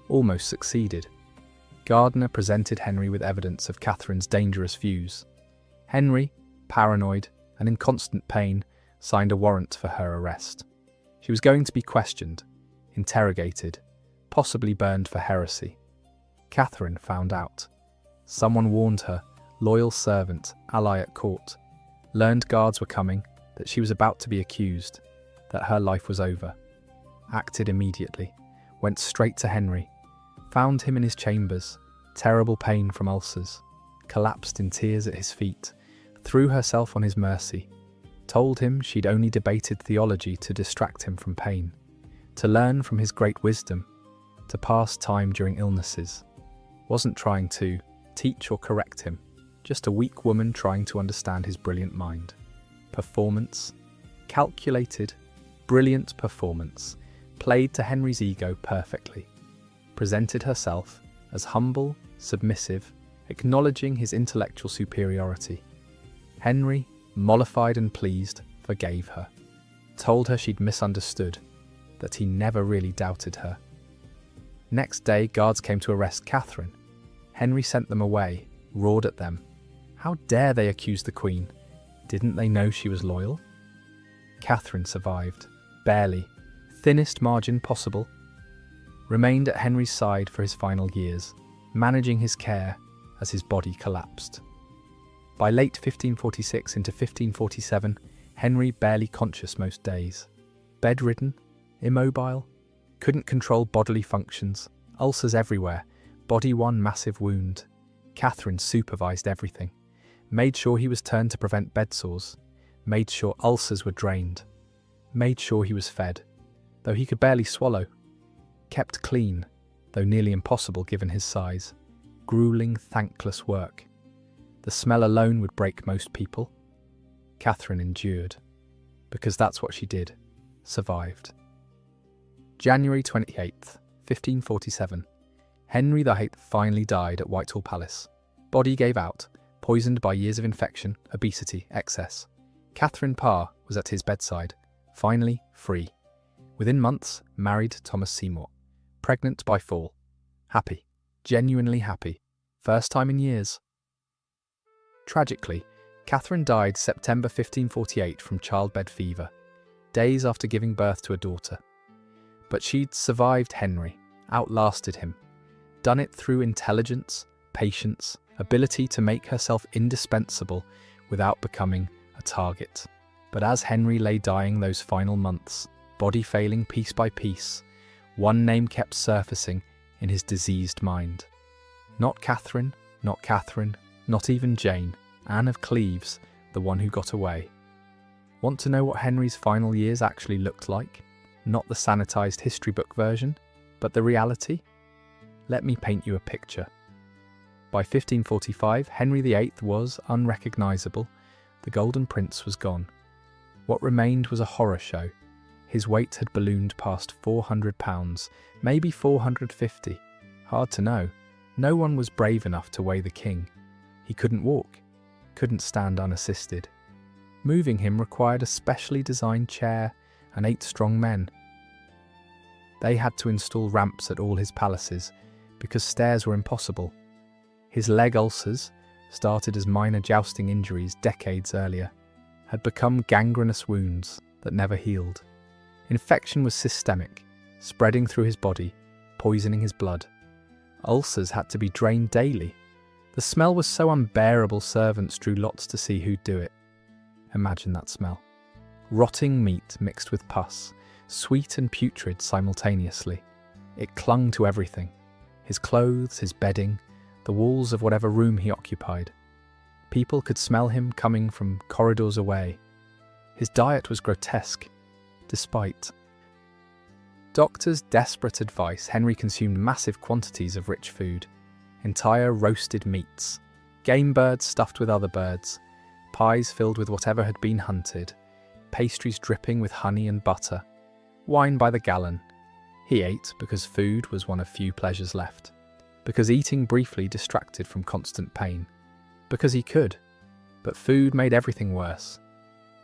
Almost succeeded. Gardiner presented Henry with evidence of Catherine's dangerous views. Henry, paranoid and in constant pain, signed a warrant for her arrest. She was going to be questioned, interrogated, possibly burned for heresy. Catherine found out. Someone warned her, loyal servant, ally at court. Learned guards were coming, that she was about to be accused, that her life was over. Acted immediately, went straight to Henry, found him in his chambers, terrible pain from ulcers, collapsed in tears at his feet, threw herself on his mercy, told him she'd only debated theology to distract him from pain, to learn from his great wisdom, to pass time during illnesses. Wasn't trying to teach or correct him, just a weak woman trying to understand his brilliant mind. Performance, calculated, brilliant performance, played to Henry's ego perfectly. presented herself as humble, submissive, acknowledging his intellectual superiority. Henry, mollified and pleased, forgave her, told her she'd misunderstood, that he never really doubted her. Next day, guards came to arrest Catherine. Henry sent them away, roared at them. How dare they accuse the Queen? Didn't they know she was loyal? Catherine survived, barely, thinnest margin possible, remained at Henry's side for his final years, managing his care as his body collapsed. By late 1546 into 1547, Henry barely conscious most days. Bedridden, immobile, couldn't control bodily functions, ulcers everywhere, body one massive wound. Catherine supervised everything, made sure he was turned to prevent bed sores, made sure ulcers were drained, made sure he was fed, though he could barely swallow, kept clean, though nearly impossible given his size. Grueling, thankless work. The smell alone would break most people. Catherine endured, because that's what she did, survived. January 28th, 1547. Henry VIII finally died at Whitehall Palace. Body gave out, poisoned by years of infection, obesity, excess. Catherine Parr was at his bedside, finally free. Within months, married Thomas Seymour. Pregnant by fall. Happy. Genuinely happy. First time in years. Tragically, Catherine died September 1548 from childbed fever, days after giving birth to a daughter. But she'd survived Henry, outlasted him, done it through intelligence, patience, ability to make herself indispensable without becoming a target. But as Henry lay dying those final months, body failing piece by piece, one name kept surfacing in his diseased mind. Not Catherine, not even Jane, Anne of Cleves, the one who got away. Want to know what Henry's final years actually looked like? Not the sanitized history book version, but the reality? Let me paint you a picture. By 1545, Henry VIII was unrecognizable. The Golden Prince was gone. What remained was a horror show. His weight had ballooned past 400 pounds, maybe 450. Hard to know. No one was brave enough to weigh the king. He couldn't walk, couldn't stand unassisted. Moving him required a specially designed chair and 8 strong men. They had to install ramps at all his palaces because stairs were impossible. His leg ulcers, started as minor jousting injuries decades earlier, had become gangrenous wounds that never healed. Infection was systemic, spreading through his body, poisoning his blood. Ulcers had to be drained daily. The smell was so unbearable servants drew lots to see who'd do it. Imagine that smell. Rotting meat mixed with pus, sweet and putrid simultaneously. It clung to everything. His clothes, his bedding, the walls of whatever room he occupied. People could smell him coming from corridors away. His diet was grotesque, despite doctors' desperate advice. Henry consumed massive quantities of rich food, entire roasted meats, game birds stuffed with other birds, pies filled with whatever had been hunted, pastries dripping with honey and butter, wine by the gallon. He ate because food was one of few pleasures left, because eating briefly distracted from constant pain, because he could. But food made everything worse.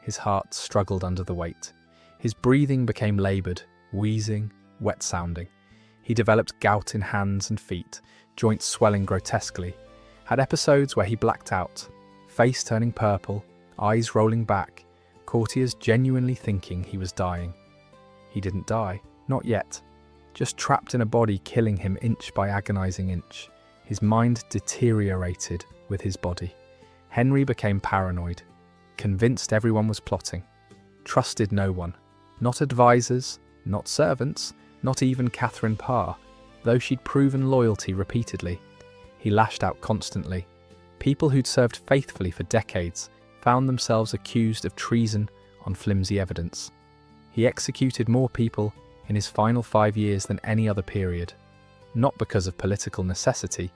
His heart struggled under the weight. His breathing became laboured, wheezing, wet-sounding. He developed gout in hands and feet, joints swelling grotesquely, had episodes where he blacked out, face turning purple, eyes rolling back, courtiers genuinely thinking he was dying. He didn't die, not yet, just trapped in a body killing him inch by agonising inch. His mind deteriorated with his body. Henry became paranoid, convinced everyone was plotting, trusted no one, not advisors, not servants, not even Catherine Parr, though she'd proven loyalty repeatedly. He lashed out constantly. People who'd served faithfully for decades found themselves accused of treason on flimsy evidence. He executed more people in his final 5 years than any other period, not because of political necessity,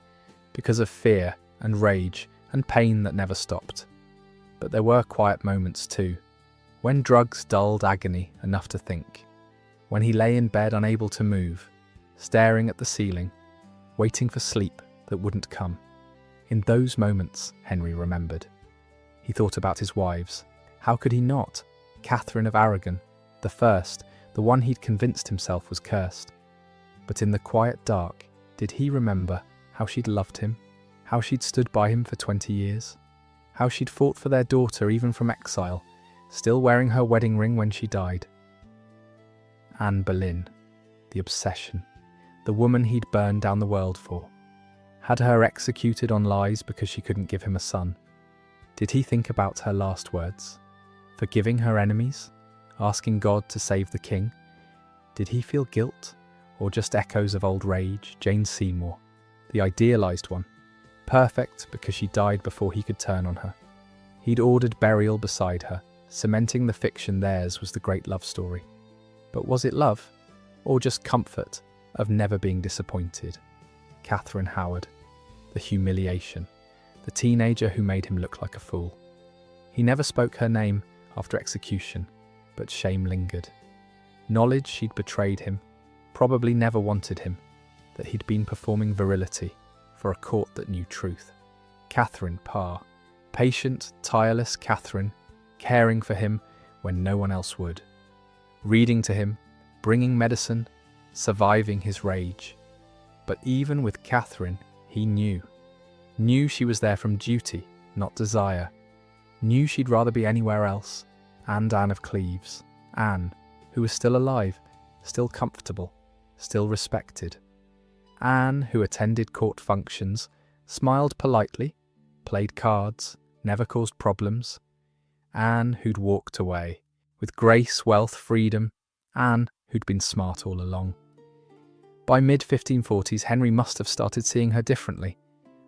because of fear and rage and pain that never stopped. But there were quiet moments too, when drugs dulled agony enough to think, when he lay in bed unable to move, staring at the ceiling, waiting for sleep that wouldn't come. In those moments, Henry remembered. He thought about his wives. How could he not? Catherine of Aragon, the first, the one he'd convinced himself was cursed. But in the quiet dark, did he remember how she'd loved him, how she'd stood by him for 20 years, how she'd fought for their daughter even from exile, still wearing her wedding ring when she died? Anne Boleyn, the obsession, the woman he'd burned down the world for. Had her executed on lies because she couldn't give him a son? Did he think about her last words? Forgiving her enemies? Asking God to save the king? Did he feel guilt? Or just echoes of old rage? Jane Seymour, the idealised one. Perfect because she died before he could turn on her. He'd ordered burial beside her, cementing the fiction theirs was the great love story. But was it love? Or just comfort of never being disappointed? Catherine Howard, the humiliation, the teenager who made him look like a fool. He never spoke her name after execution, but shame lingered. Knowledge she'd betrayed him, probably never wanted him, that he'd been performing virility for a court that knew truth. Catherine Parr, patient, tireless Catherine, caring for him when no one else would. Reading to him, bringing medicine, surviving his rage. But even with Catherine, he knew she was there from duty, not desire. Knew she'd rather be anywhere else. And Anne of Cleves, Anne, who was still alive, still comfortable, still respected. Anne, who attended court functions, smiled politely, played cards, never caused problems. Anne, who'd walked away, with grace, wealth, freedom. Anne, who'd been smart all along. By mid-1540s, Henry must have started seeing her differently.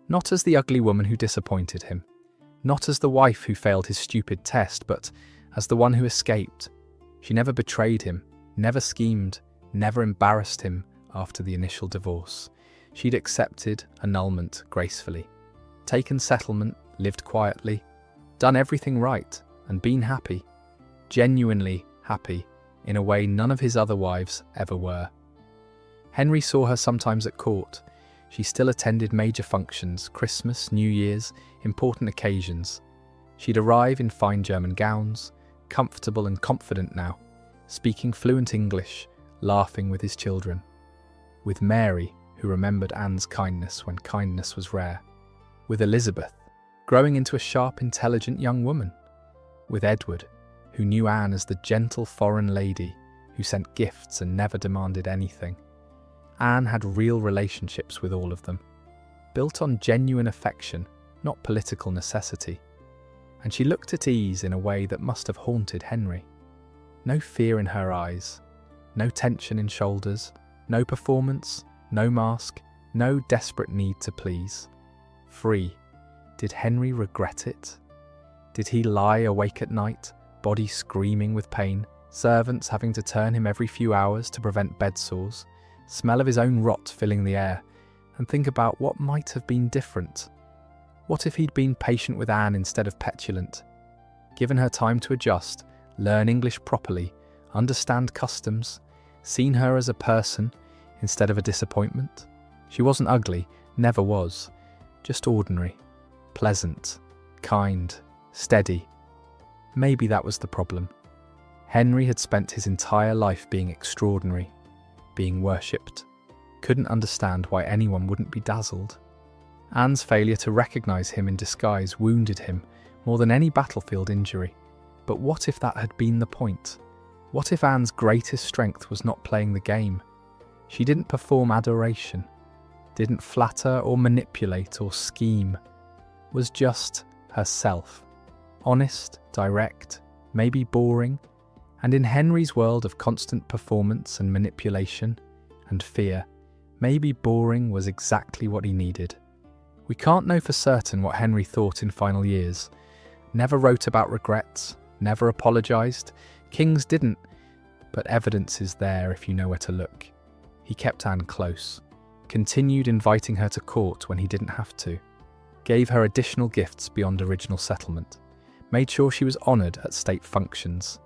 Not as the ugly woman who disappointed him. Not as the wife who failed his stupid test, but as the one who escaped. She never betrayed him, never schemed, never embarrassed him after the initial divorce. She'd accepted annulment gracefully, taken settlement, lived quietly, done everything right, and been happy. Genuinely happy, in a way none of his other wives ever were. Henry saw her sometimes at court. She still attended major functions, Christmas, New Year's, important occasions. She'd arrive in fine German gowns, comfortable and confident now, speaking fluent English, laughing with his children. With Mary, who remembered Anne's kindness when kindness was rare. With Elizabeth, growing into a sharp, intelligent young woman. With Edward, who knew Anne as the gentle foreign lady who sent gifts and never demanded anything. Anne had real relationships with all of them, built on genuine affection, not political necessity. And she looked at ease in a way that must have haunted Henry. No fear in her eyes, no tension in shoulders, no performance, no mask, no desperate need to please. Free. Did Henry regret it? Did he lie awake at night, body screaming with pain, servants having to turn him every few hours to prevent bed sores, smell of his own rot filling the air, and think about what might have been different? What if he'd been patient with Anne instead of petulant? Given her time to adjust, learn English properly, understand customs, seen her as a person instead of a disappointment? She wasn't ugly, never was, just ordinary, pleasant, kind, steady. Maybe that was the problem. Henry had spent his entire life being extraordinary, being worshipped. Couldn't understand why anyone wouldn't be dazzled. Anne's failure to recognise him in disguise wounded him more than any battlefield injury. But what if that had been the point? What if Anne's greatest strength was not playing the game? She didn't perform adoration, didn't flatter or manipulate or scheme, was just herself. Honest, direct, maybe boring, and in Henry's world of constant performance and manipulation and fear, maybe boring was exactly what he needed. We can't know for certain what Henry thought in final years. Never wrote about regrets, never apologised. Kings didn't, but evidence is there if you know where to look. He kept Anne close, continued inviting her to court when he didn't have to, gave her additional gifts beyond original settlement, made sure she was honoured at state functions.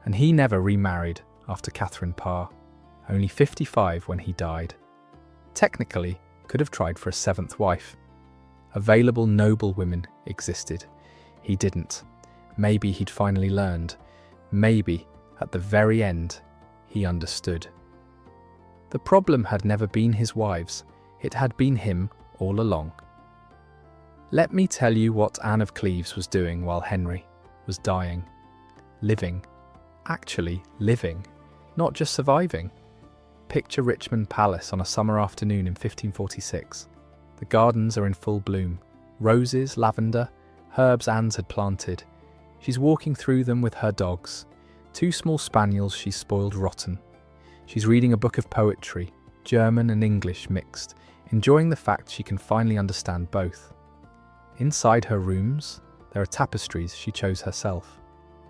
And he never remarried after Catherine Parr, only 55 when he died. Technically, could have tried for a seventh wife. Available noblewomen existed. He didn't. Maybe he'd finally learned. Maybe, at the very end, he understood. The problem had never been his wives. It had been him all along. Let me tell you what Anne of Cleves was doing while Henry was dying. Living. Actually living. Not just surviving. Picture Richmond Palace on a summer afternoon in 1546. The gardens are in full bloom. Roses, lavender, herbs Anne's had planted. She's walking through them with her dogs. 2 small spaniels she's spoiled rotten. She's reading a book of poetry, German and English mixed, enjoying the fact she can finally understand both. Inside her rooms, there are tapestries she chose herself.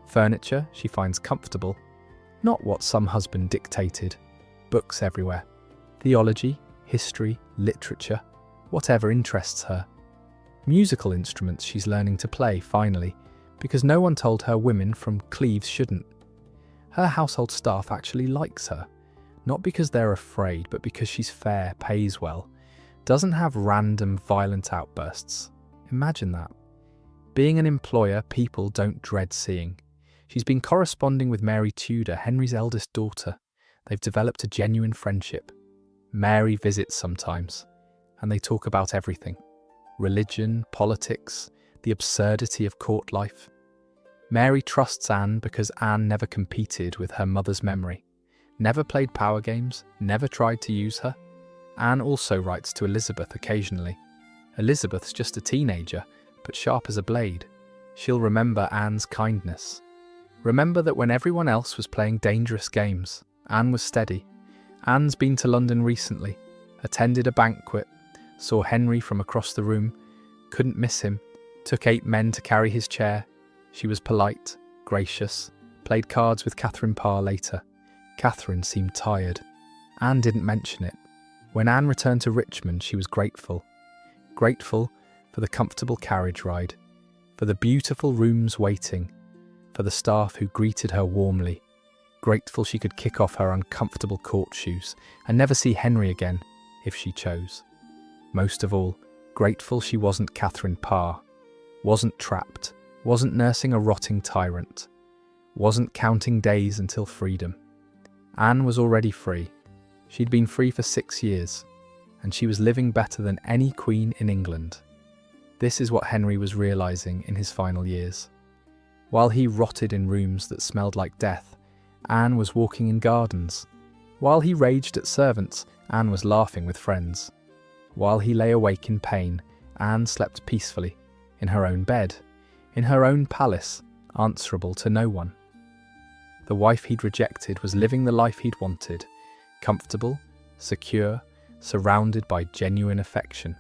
Furniture she finds comfortable, not what some husband dictated. Books everywhere. Theology, history, literature, whatever interests her. Musical instruments she's learning to play, finally, because no one told her women from Cleves shouldn't. Her household staff actually likes her, not because they're afraid, but because she's fair, pays well, doesn't have random violent outbursts. Imagine that. Being an employer people don't dread seeing. She's been corresponding with Mary Tudor, Henry's eldest daughter. They've developed a genuine friendship. Mary visits sometimes, and they talk about everything. Religion, politics, the absurdity of court life. Mary trusts Anne because Anne never competed with her mother's memory, never played power games, never tried to use her. Anne also writes to Elizabeth occasionally. Elizabeth's just a teenager, but sharp as a blade. She'll remember Anne's kindness. Remember that when everyone else was playing dangerous games, Anne was steady. Anne's been to London recently, attended a banquet, saw Henry from across the room, couldn't miss him, took 8 men to carry his chair. She was polite, gracious, played cards with Catherine Parr later. Catherine seemed tired. Anne didn't mention it. When Anne returned to Richmond, she was grateful. Grateful for the comfortable carriage ride, for the beautiful rooms waiting, for the staff who greeted her warmly. Grateful she could kick off her uncomfortable court shoes and never see Henry again, if she chose. Most of all, grateful she wasn't Catherine Parr, wasn't trapped, wasn't nursing a rotting tyrant, wasn't counting days until freedom. Anne was already free. She'd been free for 6 years, and she was living better than any queen in England. This is what Henry was realising in his final years. While he rotted in rooms that smelled like death, Anne was walking in gardens. While he raged at servants, Anne was laughing with friends. While he lay awake in pain, Anne slept peacefully, in her own bed, in her own palace, answerable to no one. The wife he'd rejected was living the life he'd wanted, comfortable, secure, surrounded by genuine affection,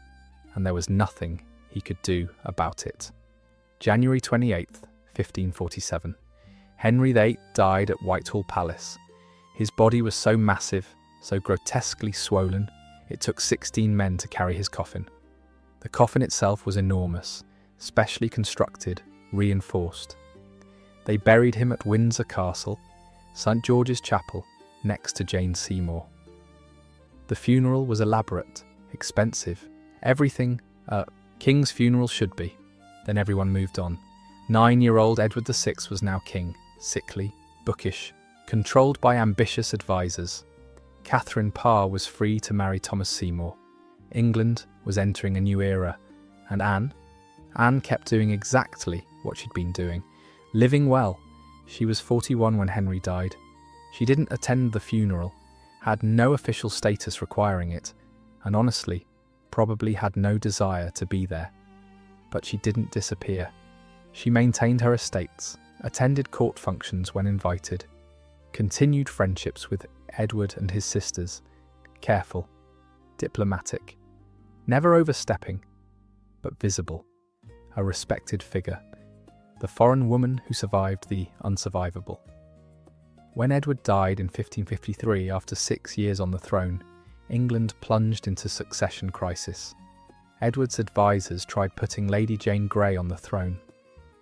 and there was nothing he could do about it. January 28th, 1547. Henry VIII died at Whitehall Palace. His body was so massive, so grotesquely swollen, it took 16 men to carry his coffin. The coffin itself was enormous, specially constructed, reinforced. They buried him at Windsor Castle, St. George's Chapel, next to Jane Seymour. The funeral was elaborate, expensive, everything a king's funeral should be. Then everyone moved on. 9-year-old Edward VI was now king, sickly, bookish, controlled by ambitious advisors. Catherine Parr was free to marry Thomas Seymour. England was entering a new era, and Anne kept doing exactly what she'd been doing, living well. She was 41 when Henry died. She didn't attend the funeral, had no official status requiring it, and honestly, probably had no desire to be there. But she didn't disappear. She maintained her estates, attended court functions when invited, continued friendships with Edward and his sisters, careful, diplomatic, never overstepping, but visible, a respected figure, the foreign woman who survived the unsurvivable. When Edward died in 1553 after 6 years on the throne, England plunged into succession crisis. Edward's advisors tried putting Lady Jane Grey on the throne.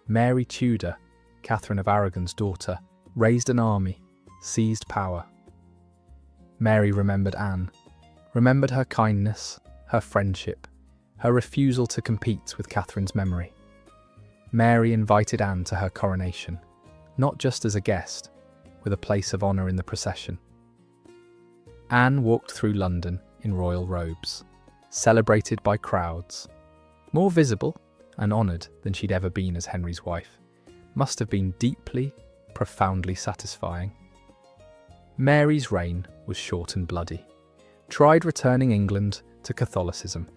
Mary Tudor, Catherine of Aragon's daughter, raised an army, seized power. Mary remembered Anne, remembered her kindness, her friendship, her refusal to compete with Catherine's memory. Mary invited Anne to her coronation, not just as a guest, with a place of honour in the procession. Anne walked through London in royal robes, celebrated by crowds. More visible and honoured than she'd ever been as Henry's wife, must have been deeply, profoundly satisfying. Mary's reign was short and bloody, tried returning England to Catholicism,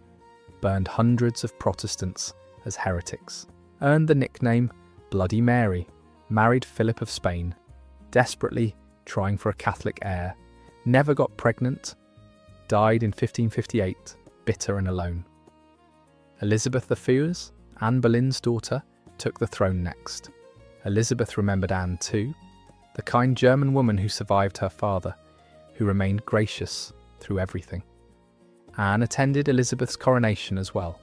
burned hundreds of Protestants as heretics, earned the nickname Bloody Mary, married Philip of Spain, desperately trying for a Catholic heir, never got pregnant, died in 1558, bitter and alone. Elizabeth the Fierce, Anne Boleyn's daughter, took the throne next. Elizabeth remembered Anne too, the kind German woman who survived her father, who remained gracious through everything. Anne attended Elizabeth's coronation as well.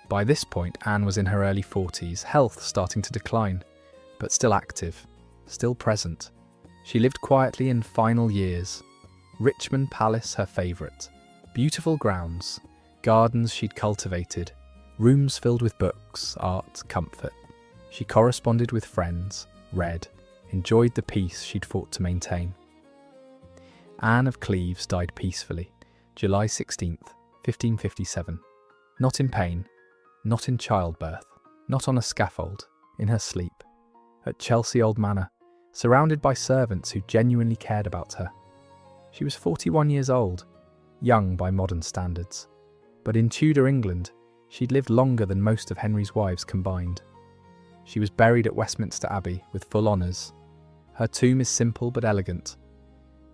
By this point, Anne was in her early 40s, health starting to decline, but still active, still present. She lived quietly in final years. Richmond Palace her favourite. Beautiful grounds, gardens she'd cultivated, rooms filled with books, art, comfort. She corresponded with friends, read, enjoyed the peace she'd fought to maintain. Anne of Cleves died peacefully, July 16th, 1557. Not in pain, not in childbirth, not on a scaffold, in her sleep, at Chelsea Old Manor, surrounded by servants who genuinely cared about her. She was 41 years old, young by modern standards, but in Tudor England, she'd lived longer than most of Henry's wives combined. She was buried at Westminster Abbey with full honours. Her tomb is simple but elegant.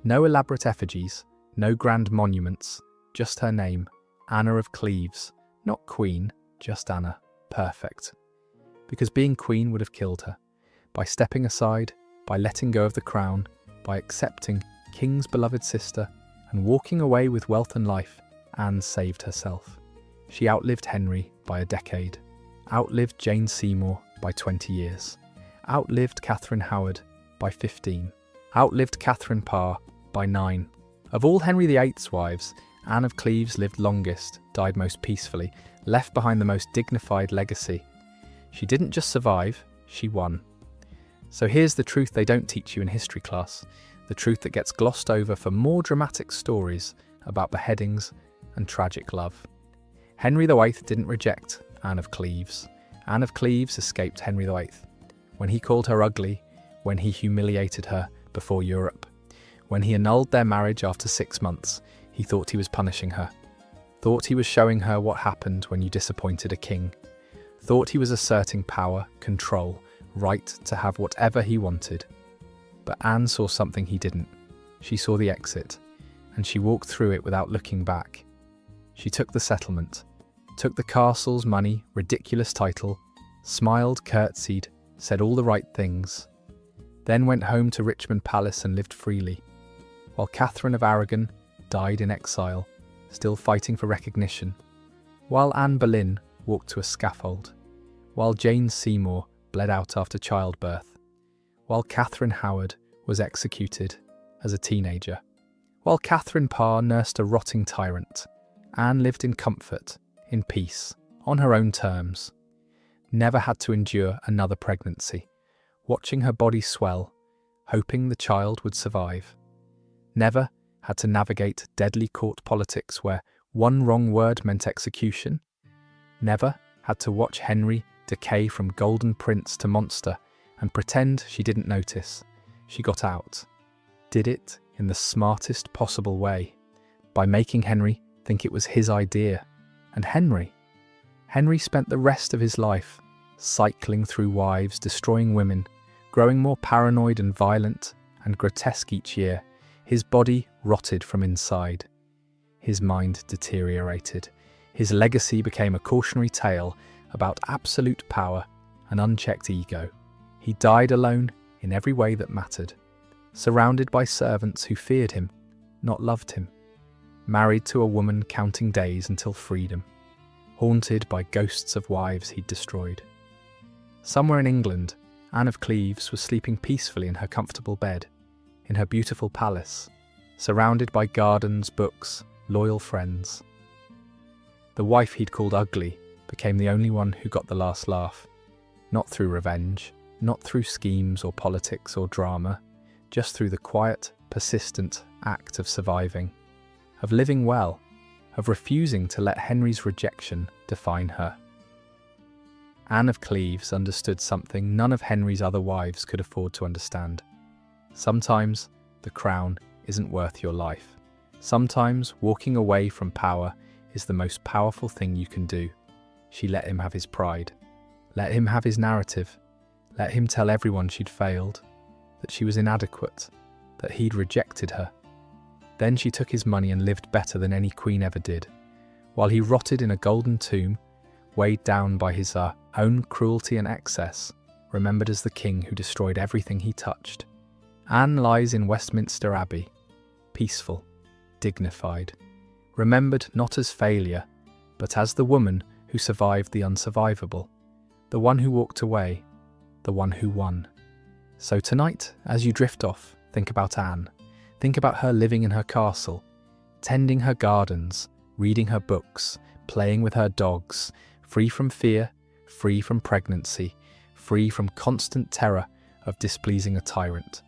No elaborate effigies, no grand monuments, just her name, Anna of Cleves, not Queen, just Anna, perfect. Because being Queen would have killed her. By stepping aside, by letting go of the crown, by accepting King's beloved sister, and walking away with wealth and life, Anne saved herself. She outlived Henry by a decade, outlived Jane Seymour by 20 years, outlived Catherine Howard by 15, outlived Catherine Parr by 9. Of all Henry VIII's wives, Anne of Cleves lived longest, died most peacefully, left behind the most dignified legacy. She didn't just survive, she won. So here's the truth they don't teach you in history class, the truth that gets glossed over for more dramatic stories about beheadings and tragic love. Henry VIII didn't reject Anne of Cleves. Anne of Cleves escaped Henry VIII. When he called her ugly, when he humiliated her before Europe, when he annulled their marriage after 6 months, he thought he was punishing her. Thought he was showing her what happened when you disappointed a king. Thought he was asserting power, control, right to have whatever he wanted. But Anne saw something he didn't. She saw the exit, and she walked through it without looking back. She took the settlement, took the castle's money, ridiculous title, smiled, curtsied, said all the right things, then went home to Richmond Palace and lived freely, while Catherine of Aragon died in exile, still fighting for recognition, while Anne Boleyn walked to a scaffold, while Jane Seymour bled out after childbirth, while Catherine Howard was executed as a teenager, while Catherine Parr nursed a rotting tyrant. Anne lived in comfort, in peace, on her own terms. Never had to endure another pregnancy, watching her body swell, hoping the child would survive. Never had to navigate deadly court politics where one wrong word meant execution. Never had to watch Henry decay from golden prince to monster and pretend she didn't notice. She got out. Did it in the smartest possible way, by making Henry think it was his idea. And Henry spent the rest of his life cycling through wives, destroying women, growing more paranoid and violent and grotesque each year. His body rotted from inside. His mind deteriorated. His legacy became a cautionary tale about absolute power and unchecked ego. He died alone in every way that mattered, surrounded by servants who feared him, not loved him, married to a woman counting days until freedom, haunted by ghosts of wives he'd destroyed. Somewhere in England, Anne of Cleves was sleeping peacefully in her comfortable bed, in her beautiful palace, surrounded by gardens, books, loyal friends. The wife he'd called ugly became the only one who got the last laugh. Not through revenge, not through schemes or politics or drama, just through the quiet, persistent act of surviving, of living well, of refusing to let Henry's rejection define her. Anne of Cleves understood something none of Henry's other wives could afford to understand. Sometimes the crown isn't worth your life. Sometimes walking away from power is the most powerful thing you can do. She let him have his pride. Let him have his narrative. Let him tell everyone she'd failed, that she was inadequate, that he'd rejected her. Then she took his money and lived better than any queen ever did, while he rotted in a golden tomb, weighed down by his own cruelty and excess, remembered as the king who destroyed everything he touched. Anne lies in Westminster Abbey, peaceful, dignified, remembered not as failure, but as the woman who survived the unsurvivable, the one who walked away, the one who won. So tonight, as you drift off, think about Anne. Think about her living in her castle, tending her gardens, reading her books, playing with her dogs, free from fear, free from pregnancy, free from constant terror of displeasing a tyrant.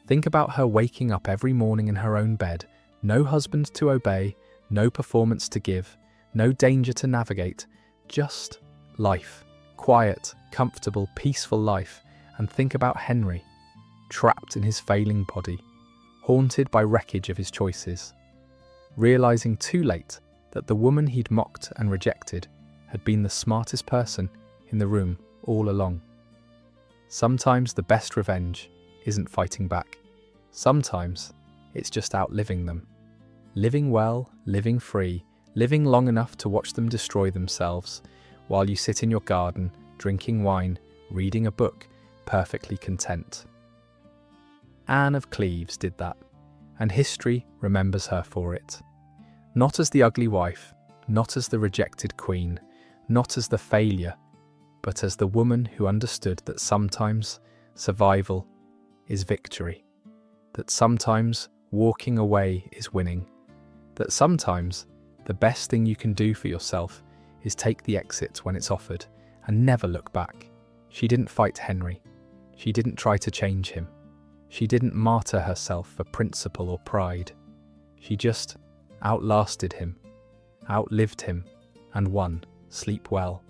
Think about her waking up every morning in her own bed, no husband to obey, no performance to give, no danger to navigate, just life, quiet, comfortable, peaceful life. And think about Henry, trapped in his failing body, haunted by wreckage of his choices, realizing too late that the woman he'd mocked and rejected had been the smartest person in the room all along. Sometimes the best revenge isn't fighting back. Sometimes it's just outliving them. Living well, living free, living long enough to watch them destroy themselves, while you sit in your garden, drinking wine, reading a book, perfectly content. Anne of Cleves did that, and history remembers her for it. Not as the ugly wife, not as the rejected queen, not as the failure, but as the woman who understood that sometimes survival is victory, that sometimes walking away is winning, that sometimes the best thing you can do for yourself is take the exit when it's offered and never look back. She didn't fight Henry. She didn't try to change him. She didn't martyr herself for principle or pride. She just outlasted him, outlived him, and won. Sleep well.